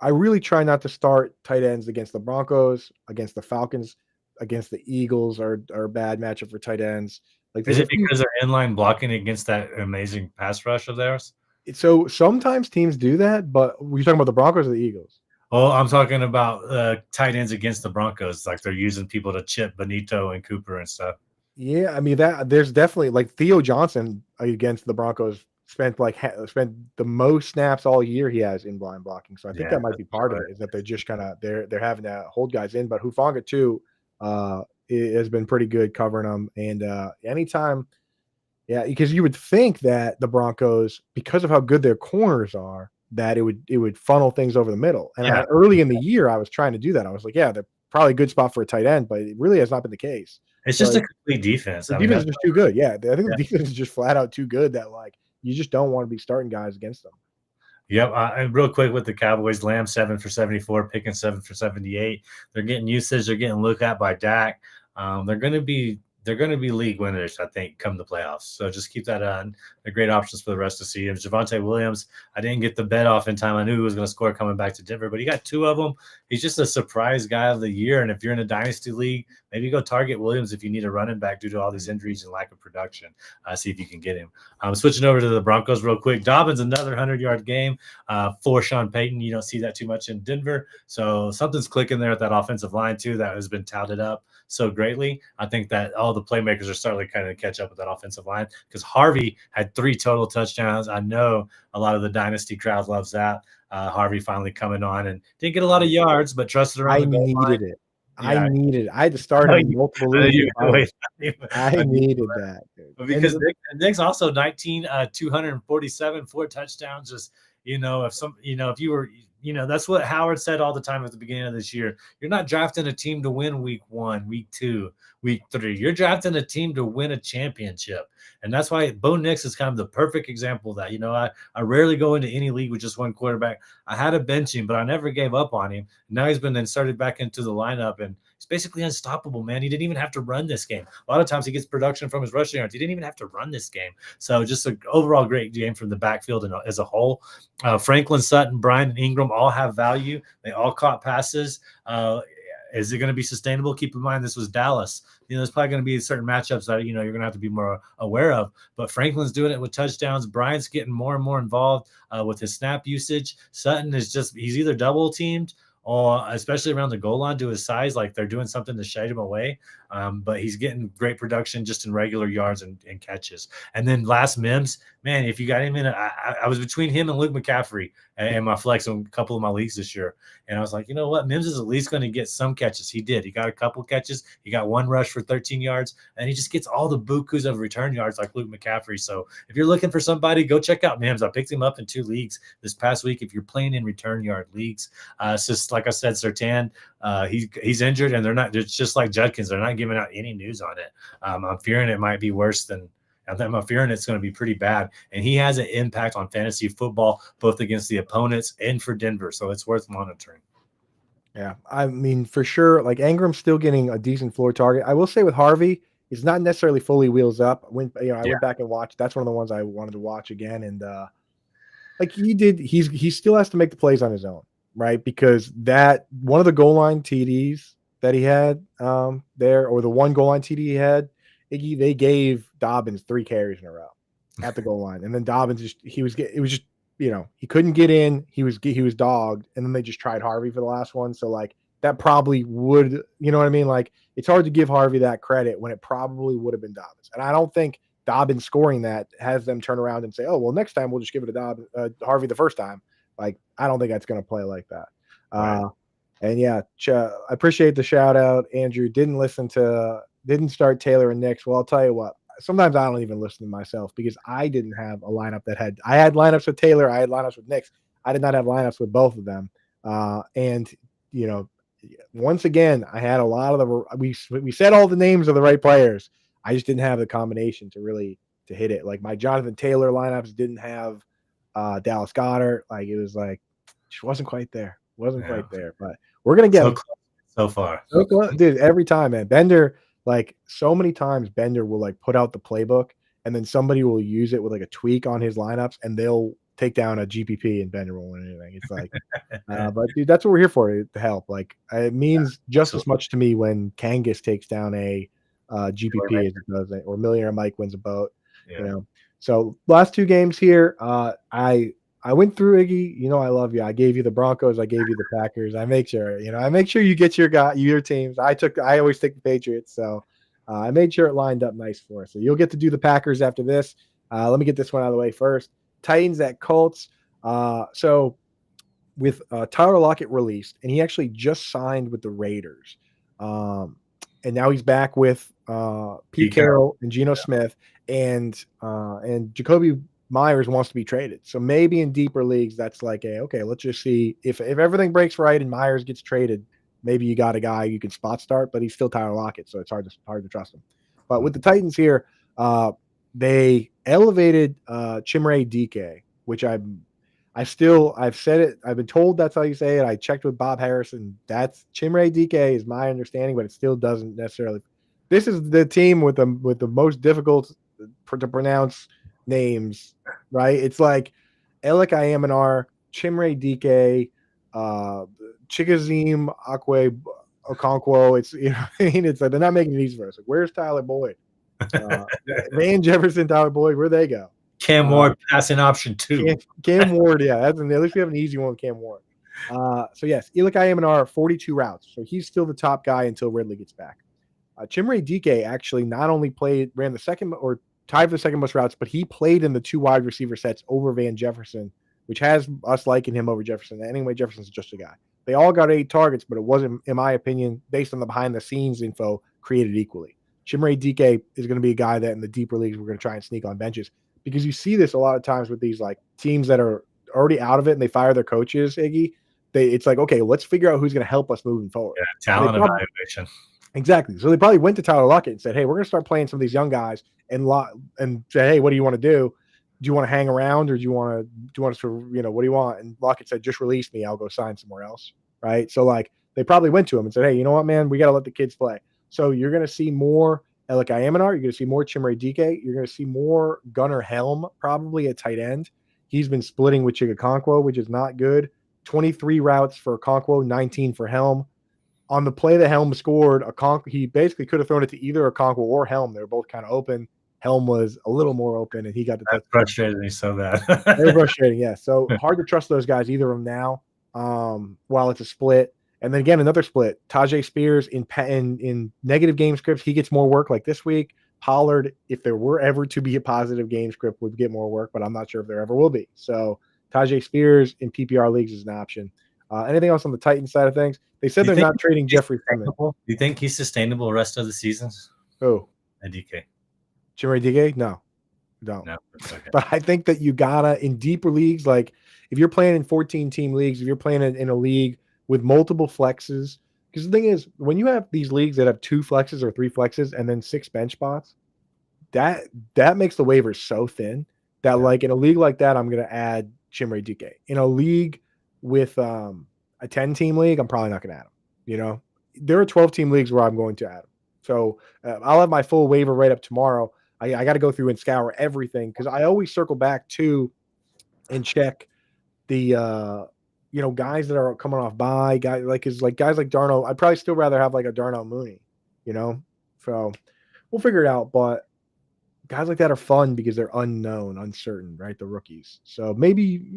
I really try not to start tight ends against the Broncos, against the Falcons, against the Eagles are a bad matchup for tight ends. Like, is it because they're inline blocking against that amazing pass rush of theirs? So sometimes teams do that, but were you talking about the Broncos or the Eagles? Oh, I'm talking about tight ends against the Broncos. Like they're using people to chip Benito and Cooper and stuff. Yeah, I mean that there's definitely like Theo Johnson against the Broncos spent the most snaps all year he has in blind blocking. So I think that might be part of it, is that they're just kind of they're having to hold guys in. But Hufanga too has been pretty good covering them. And anytime, because you would think that the Broncos, because of how good their corners are, that it would funnel things over the middle. And early in the year, I was trying to do that. I was like, they're probably a good spot for a tight end, but it really has not been the case. It's just a complete defense. The defense is just too good. Yeah, I think the defense is just flat out too good that like you just don't want to be starting guys against them. Yep. And real quick with the Cowboys, Lamb 7 for 74, Pickens 7 for 78. They're getting usage. They're getting looked at by Dak. They're going to be league winners, I think, come the playoffs. So just keep that on. They're great options for the rest of the season. Javonte Williams, I didn't get the bet off in time. I knew he was going to score coming back to Denver, but he got 2 of them. He's just a surprise guy of the year. And if you're in a dynasty league, maybe go target Williams if you need a running back due to all these injuries and lack of production. See if you can get him. Switching over to the Broncos real quick. Dobbins, another 100-yard game for Sean Payton. You don't see that too much in Denver. So something's clicking there at that offensive line too that has been touted up so greatly. I think that all the playmakers are starting to kind of catch up with that offensive line because Harvey had 3 total touchdowns. I know a lot of the dynasty crowd loves that. Harvey finally coming on and didn't get a lot of yards, but trusted around the goal line. It. Yeah. I needed it. I had to start him in multiple leagues. I needed that. Dude. Because Nick's also 247, 4 touchdowns. Just, if you were, that's what Howard said all the time at the beginning of this year. You're not drafting a team to win week 1, week 2, week 3. You're drafting a team to win a championship. And that's why Bo Nix is kind of the perfect example of that. I rarely go into any league with just one quarterback. I had to bench him, but I never gave up on him. Now he's been inserted back into the lineup, and he's basically unstoppable, man. He didn't even have to run this game. A lot of times he gets production from his rushing yards. He didn't even have to run this game. So just an overall great game from the backfield and as a whole. Franklin, Sutton, Bryan, and Ingram all have value. They all caught passes. Is it going to be sustainable? Keep in mind this was Dallas. There's probably going to be certain matchups that you're going to have to be more aware of. But Franklin's doing it with touchdowns. Bryan's getting more and more involved with his snap usage. Sutton he's either double teamed or especially around the goal line to his size, like they're doing something to shade him away. But he's getting great production just in regular yards and catches. And then last Mims man, if you got him in, I was between him and Luke McCaffrey and my flex in a couple of my leagues this year. And I was like, you know what? Mims is at least going to get some catches. He did. He got a couple catches. He got one rush for 13 yards, and he just gets all the bukus of return yards like Luke McCaffrey. So if you're looking for somebody, go check out Mims. I picked him up in 2 leagues this past week. If you're playing in return yard leagues, it's just like I said, Surtain, he's injured, and they're not. It's just like Judkins. They're not giving out any news on it. I'm fearing it might be worse than. I'm fearing it's going to be pretty bad. And he has an impact on fantasy football, both against the opponents and for Denver. So it's worth monitoring. Yeah, I mean, for sure, like Ingram's still getting a decent floor target. I will say with Harvey, he's not necessarily fully wheels up. I went back and watched. That's one of the ones I wanted to watch again. And like he still has to make the plays on his own, right? Because that one of the goal line TDs that he had there, or the one goal line TD he had, they gave Dobbins 3 carries in a row at the goal line, and then Dobbins he couldn't get in. He was dogged, and then they just tried Harvey for the last one. So like that probably would, you know what I mean? Like it's hard to give Harvey that credit when it probably would have been Dobbins. And I don't think Dobbins scoring that has them turn around and say, oh, well, next time we'll just give it to Harvey the first time. Like I don't think that's going to play like that. Right. And yeah, I appreciate the shout out, Andrew. Didn't start Taylor and Nix. Well, I'll tell you what. Sometimes I don't even listen to myself because I didn't have a lineup I had lineups with Taylor. I had lineups with Nix. I did not have lineups with both of them. And, you know, once again, I had a lot of we said all the names of the right players. I just didn't have the combination to hit it. Like my Jonathan Taylor lineups didn't have Dallas Goedert. Like it was like, just wasn't quite there. Quite there. But we're going to get so far. Dude, every time, man. Bender, like so many times Bender will like put out the playbook and then somebody will use it with like a tweak on his lineups and they'll take down a GPP and Bender won't win anything. It's like, but dude, that's what we're here for, to help. Like it means just as much to me when Kangas takes down a GPP as it does, or Millionaire Mike wins a boat, you know? So last 2 games here, I went through, Iggy. You know I love you. I gave you the Broncos. I gave you the Packers. I make sure you get your teams. I always take the Patriots. So I made sure it lined up nice for us. So you'll get to do the Packers after this. Let me get this one out of the way first. Titans at Colts. So with Tyler Lockett released, and he actually just signed with the Raiders. And now he's back with Pete Carroll and Geno Smith, and Jacoby Myers wants to be traded. So maybe in deeper leagues, that's like okay, let's just see if everything breaks right and Myers gets traded, maybe you got a guy you can spot start, but he's still Tyler Lockett, so it's hard to trust him. But with the Titans here, they elevated Chimere DK, which I've said it. I've been told that's how you say it. I checked with Bob Harrison. That's Chimere DK is my understanding, but it still doesn't necessarily. This is the team with the most difficult to pronounce names, right? It's like Elik Ayamanar, Chimere DK, Chigoziem Okonkwo. It's it's like they're not making it easy for us. Like, where's Tyler Boyd? Van Jefferson, Tyler Boyd, where'd they go? Cam Ward passing option 2. Cam Ward, yeah. At least we have an easy one with Cam Ward. So yes, Elik Ayamanar, 42 routes. So he's still the top guy until Ridley gets back. Chimere DK actually not only ran the second or tied for the second most routes, but he played in the 2 wide receiver sets over Van Jefferson, which has us liking him over Jefferson. Anyway, Jefferson's just a guy. They all got 8 targets, but it wasn't, in my opinion, based on the behind-the-scenes info, created equally. Chimere DK is going to be a guy that in the deeper leagues we're going to try and sneak on benches, because you see this a lot of times with these like teams that are already out of it and they fire their coaches, Iggy. It's like, okay, let's figure out who's going to help us moving forward. Yeah, talent evaluation. Exactly. So they probably went to Tyler Lockett and said, hey, we're going to start playing some of these young guys and say, hey, what do you want to do? Do you want to hang around, or do you want us to, what do you want? And Lockett said, just release me. I'll go sign somewhere else. Right. So like they probably went to him and said, hey, you know what, man, we got to let the kids play. So you're going to see more Elik Ayamanar. You're going to see more Chimere DK. You're going to see more Gunnar Helm probably at tight end. He's been splitting with Okonkwo, which is not good. 23 routes for Okonkwo, 19 for Helm. On the play that Helm scored, he basically could have thrown it to either Okonkwo or Helm. They were both kind of open. Helm was a little more open, and he got the touchdown. Frustrated me so bad. Very frustrating, yeah. So hard to trust those guys, either of them now, while it's a split. And then again, another split. Tajay Spears in negative game scripts, he gets more work like this week. Pollard, if there were ever to be a positive game script, would get more work, but I'm not sure if there ever will be. So Tajay Spears in PPR leagues is an option. Anything else on the Titans side of things? They said they're not trading Jeffrey Simmons. Do you think he's sustainable the rest of the season? Oh, DK. Jimmy DK? No, don't. No, okay. But I think that you gotta in deeper leagues, like if you're playing in 14-team leagues, if you're playing in a league with multiple flexes, because the thing is, when you have these leagues that have 2 flexes or 3 flexes and then 6 bench spots, that makes the waivers so thin that like in a league like that, I'm gonna add Chimere DK. In a league with a 10-team league, I'm probably not gonna add him. You know, there are 12-team leagues where I'm going to add him. So I'll have my full waiver right up tomorrow. I got to go through and scour everything because I always circle back to and check the guys that are coming off bye, guys like Darnell. I'd probably still rather have like a Darnell Mooney, so we'll figure it out. But guys like that are fun because they're unknown, uncertain, right? The rookies. So maybe,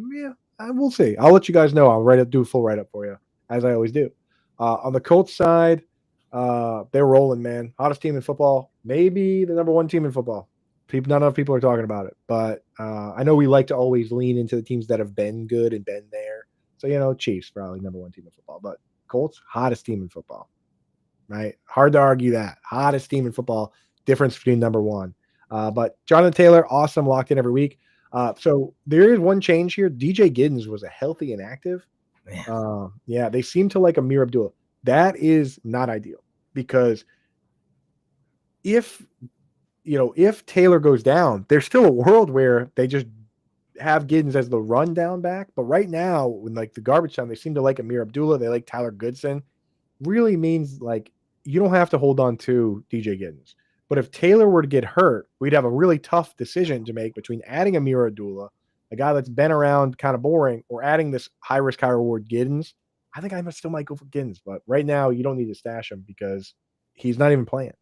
we'll see. I'll let you guys know. I'll do a full write up for you as I always do. On the Colts side, they're rolling, man. Hottest team in football, maybe the number 1 team in football. Not enough people are talking about it, but I know we like to always lean into the teams that have been good and been there. So Chiefs probably number 1 team in football, but Colts hottest team in football, right? Hard to argue that hottest team in football. Difference between number 1, but Jonathan Taylor, awesome, locked in every week. So there is one change here. DJ Giddens was a healthy and active. They seem to like Amir Abdullah. That is not ideal because if Taylor goes down, there's still a world where they just have Giddens as the rundown back. But right now, when like the garbage time, they seem to like Amir Abdullah. They like Tyler Goodson. Really means like you don't have to hold on to DJ Giddens. But if Taylor were to get hurt, we'd have a really tough decision to make between adding Amir Abdullah, a guy that's been around kind of boring, or adding this high risk, high reward Giddens. I think I still might go for Giddens, but right now you don't need to stash him because he's not even playing.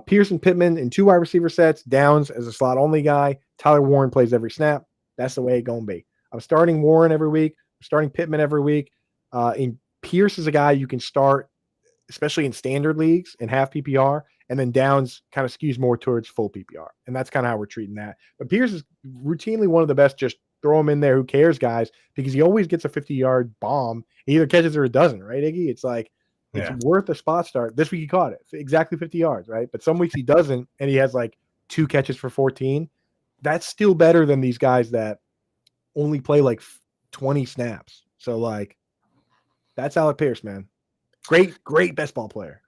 Pearson Pittman in 2 wide receiver sets, Downs as a slot only guy. Tyler Warren plays every snap. That's the way it's going to be. I'm starting Warren every week. I'm starting Pittman every week. In Pierce is a guy you can start, especially in standard leagues and half PPR. And then Downs kind of skews more towards full PPR. And that's kind of how we're treating that. But Pierce is routinely one of the best. Just throw him in there. Who cares, guys? Because he always gets a 50-yard bomb. He either catches or it doesn't, right, Iggy? It's like, it's worth a spot start. This week he caught it. Exactly 50 yards, right? But some weeks he doesn't, and he has like 2 catches for 14. That's still better than these guys that only play like 20 snaps. So, like, that's Alec Pierce, man. Great best ball player.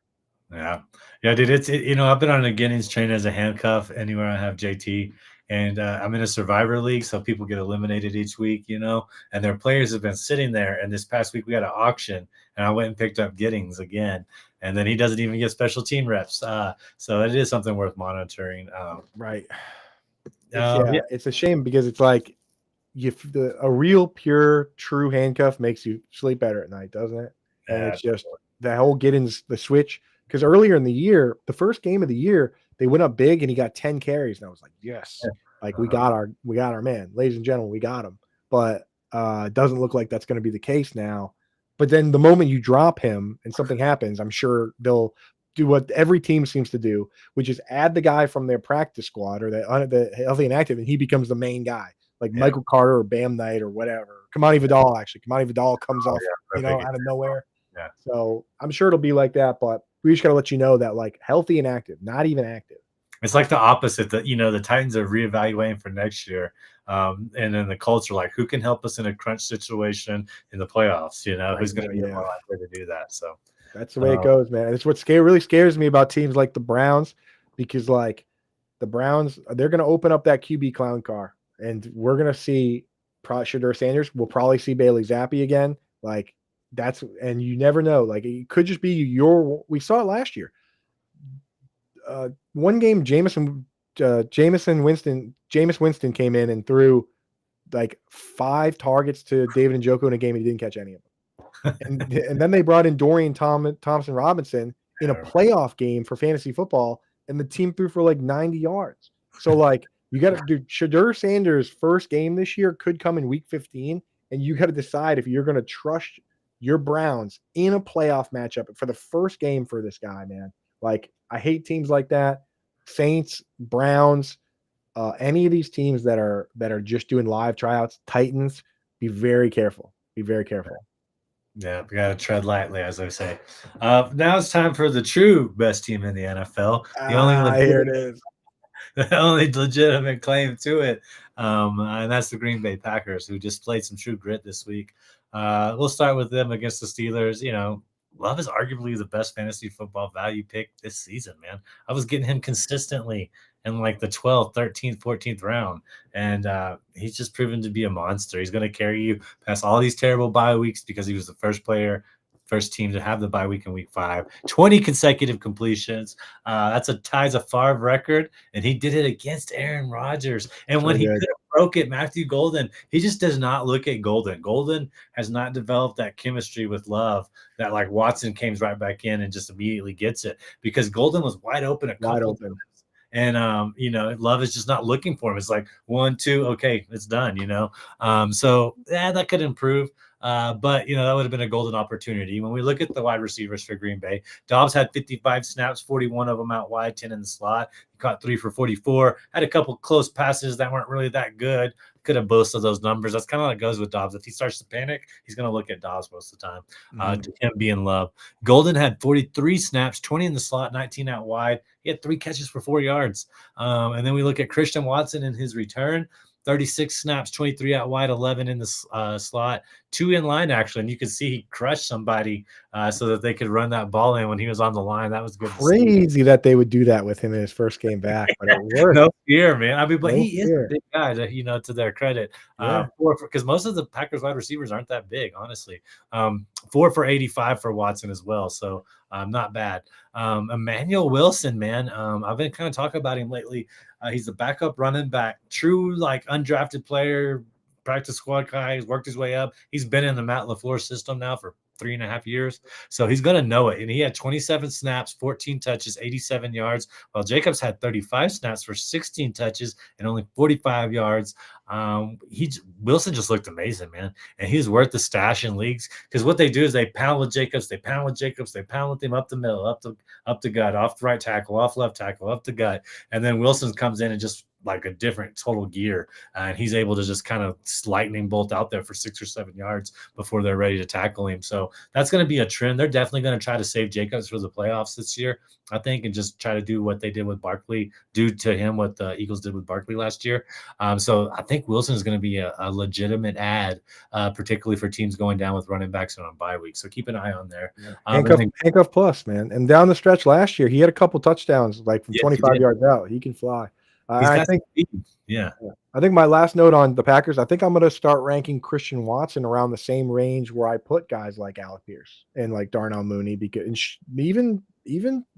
Yeah, dude. I've been on a Giddens train as a handcuff anywhere I have JT, and I'm in a survivor league, so people get eliminated each week, and their players have been sitting there. And this past week we had an auction, and I went and picked up Giddens again, and then he doesn't even get special team reps. So it is something worth monitoring. Right. It's a shame because it's like a real pure true handcuff makes you sleep better at night, doesn't it? And it's just the whole Giddens, the switch. Because earlier in the year, the first game of the year, they went up big and he got 10 carries. And I was like, yes, like we got our man, ladies and gentlemen, we got him. But it doesn't look like that's going to be the case now. But then the moment you drop him and something happens, I'm sure they'll do what every team seems to do, which is add the guy from their practice squad or the healthy and active, and he becomes the main guy, like Michael Carter or Bam Knight or whatever. Kamani Vidal, actually. Kamani Vidal comes off, out of nowhere. Yeah. So I'm sure it'll be like that, but we just got to let you know that like healthy and active, not even active. It's like the opposite that, the Titans are reevaluating for next year. And then the Colts are like, who can help us in a crunch situation in the playoffs? Who's going to be more likely to do that? So that's the way it goes, man. It's what really scares me about teams like the Browns, because like the Browns, they're going to open up that QB clown car, and we're going to see Shadur Sanders. We'll probably see Bailey Zappi again. Like, and you never know. Like, it could just be we saw it last year. One game, Jameis Winston came in and threw like 5 targets to David Njoku in a game, and he didn't catch any of them. And then they brought in Dorian Thompson Robinson in a playoff game for fantasy football, and the team threw for like 90 yards. So like, you got to do Shadur Sanders' first game this year could come in week 15, and you got to decide if you're going to trust your Browns in a playoff matchup for the first game for this guy, man. Like, I hate teams like that. Saints, Browns, any of these teams that are just doing live tryouts, Titans, be very careful. Be very careful. Yeah, we gotta tread lightly, as I say. Now it's time for the true best team in the NFL. The only Here it is. the only legitimate claim to it, and that's the Green Bay Packers, who just played some true grit this week. We'll start with them against the Steelers. You know, Love is arguably the best fantasy football value pick this season, man. I was getting him consistently in like the 12th, 13th, 14th round. And he's just proven to be a monster. He's going to carry you past all these terrible bye weeks because he was the first team to have the bye week in week 5, 20 consecutive completions. That's ties a Favre record, and he did it against Aaron Rodgers. And when he could have broke it, Matthew Golden, he just does not look at Golden. Golden has not developed that chemistry with Love that like Watson came right back in and just immediately gets it, because Golden was wide open a couple times. And you know, Love is just not looking for him. It's like 1, 2, okay, it's done, you know. So yeah, that could improve. But you know, that would have been a golden opportunity. When we look at the wide receivers for Green Bay, Dobbs had 55 snaps, 41 of them out wide, 10 in the slot. He caught 3 for 44. Had a couple close passes that weren't really that good. Could have boasted those numbers. That's kind of how it goes with Dobbs. If he starts to panic, he's going to look at Dobbs most of the time. To him being Love. Golden had 43 snaps, 20 in the slot, 19 out wide. He had 3 catches for 4 yards. And then we look at Christian Watson in his return. 36 snaps, 23 out wide, 11 in the slot, 2 in line, actually. And you could see he crushed somebody so that they could run that ball in when he was on the line. That was good. Crazy that they would do that with him in his first game back, but it worked. No fear, man. I mean, but he is a big guy, you know, to their credit. Yeah. Because most of the Packers wide receivers aren't that big, honestly. 4 for 85 for Watson as well. So not bad. Emmanuel Wilson, man. I've been kind of talking about him lately. He's the backup running back, true like undrafted player, practice squad guy. He's worked his way up. He's been in the Matt LaFleur system now for 3.5 years. So he's going to know it. And he had 27 snaps, 14 touches, 87 yards, while Jacobs had 35 snaps for 16 touches and only 45 yards. Wilson just looked amazing, man. And he's worth the stash in leagues, because what they do is they pound with Jacobs, they pound with him up the middle, up the gut, off the right tackle, off left tackle, up the gut. And then Wilson comes in and just like a different total gear, and he's able to just kind of lightning bolt out there for 6 or 7 yards before they're ready to tackle him. So that's going to be a trend. They're definitely going to try to save Jacobs for the playoffs this year, I think, and just try to do what they did with Barkley, do to him what the Eagles did with Barkley last year. So I think Wilson is going to be a legitimate add, particularly for teams going down with running backs and on bye week. So keep an eye on there. Handcuff plus, man. And down the stretch last year, he had a couple touchdowns like from 25 yards out. He can fly. I think my last note on the Packers, I think I'm going to start ranking Christian Watson around the same range where I put guys like Alec Pierce and like Darnell Mooney, because even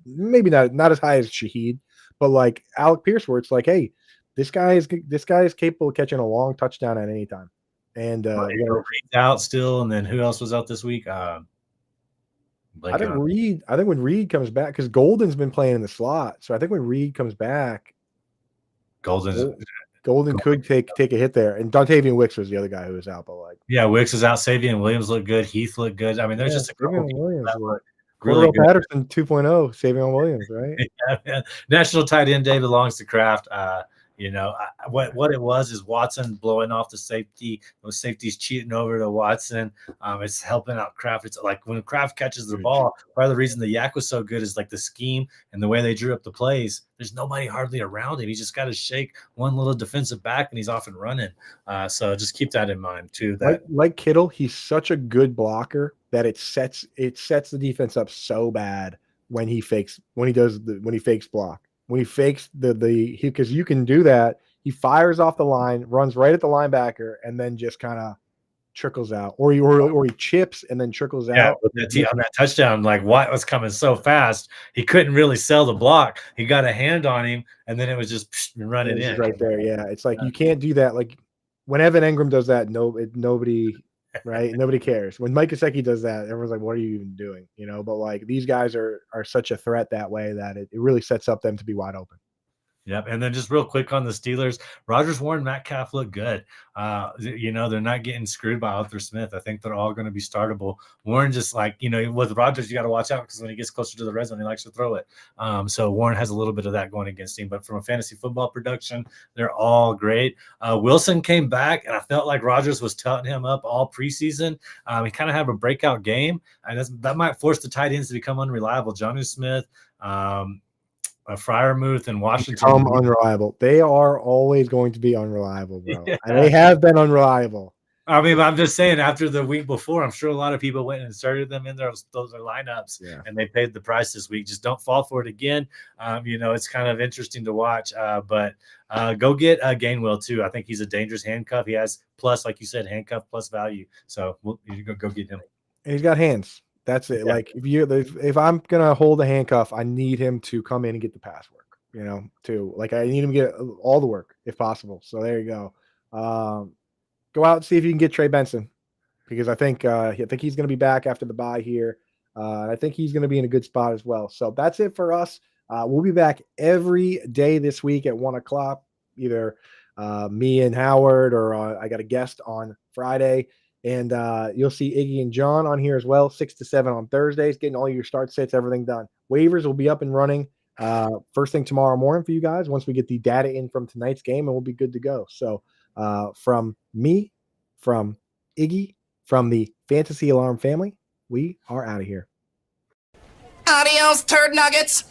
maybe not as high as Shaheed, but like Alec Pierce, where it's like, hey, this guy is capable of catching a long touchdown at any time. And Reed's out still, and then who else was out this week? I think when Reed comes back, because Golden's been playing in the slot, so I think when Reed comes back, Golden could take a hit there. And Dontavian Wicks was the other guy who was out, but like, yeah, Wicks is out. Savion Williams looked good. Heath looked good. I mean, there's just a couple Williams that look really good. Patterson 2.0, Savion Williams, right? Yeah. National Tight End Day belongs to Kraft. You know, what it was is Watson blowing off the safety. Those safeties cheating over to Watson. It's helping out Kraft. It's like when Kraft catches the ball, part of the reason the Yak was so good is like the scheme and the way they drew up the plays. There's nobody hardly around him. He just got to shake one little defensive back and he's off and running. So just keep that in mind too. That like Kittle, he's such a good blocker that it sets the defense up so bad when he fakes block. When he fakes because you can do that, he fires off the line, runs right at the linebacker, and then just kind of trickles out, or he chips and then trickles out. On that touchdown, like Watt was coming so fast, he couldn't really sell the block. He got a hand on him, and then it was just running in right there. Yeah, it's like you can't do that. Like when Evan Engram does that, nobody. Right, nobody cares. When Mike Gesicki does that, everyone's like, "What are you even doing?" But like these guys are such a threat that way that it really sets up them to be wide open. Yep. And then just real quick on the Steelers, Rodgers, Warren, Metcalf look good. They're not getting screwed by Arthur Smith. I think they're all going to be startable. Warren just with Rodgers, you got to watch out because when he gets closer to the red zone, he likes to throw it. So Warren has a little bit of that going against him. But from a fantasy football production, they're all great. Wilson came back, and I felt like Rodgers was touting him up all preseason. He kind of had a breakout game, and that might force the tight ends to become unreliable. Jonnu Smith, Freiermuth and Washington unreliable. They are always going to be unreliable, bro. Yeah. And they have been unreliable. I mean, I'm just saying, after the week before, I'm sure a lot of people went and inserted them in those lineups, and they paid the price this week. Just don't fall for it again. It's kind of interesting to watch, but go get Gainwell too. I think he's a dangerous handcuff. He has plus, like you said, handcuff plus value. So you go get him. And he's got hands. That's it. Yeah. Like if I'm gonna hold a handcuff, I need him to come in and get the pass work. Too. Like I need him to get all the work if possible. So there you go. Go out and see if you can get Trey Benson, because I think he's going to be back after the bye here. I think he's going to be in a good spot as well. So that's it for us. We'll be back every day this week at 1:00. Either me and Howard, or I got a guest on Friday. And you'll see Iggy and John on here as well, 6 to 7 on Thursdays, getting all your start sits, everything done. Waivers will be up and running first thing tomorrow morning for you guys once we get the data in from tonight's game, and we'll be good to go. So from me, from Iggy, from the Fantasy Alarm family, we are out of here. Adios, turd nuggets.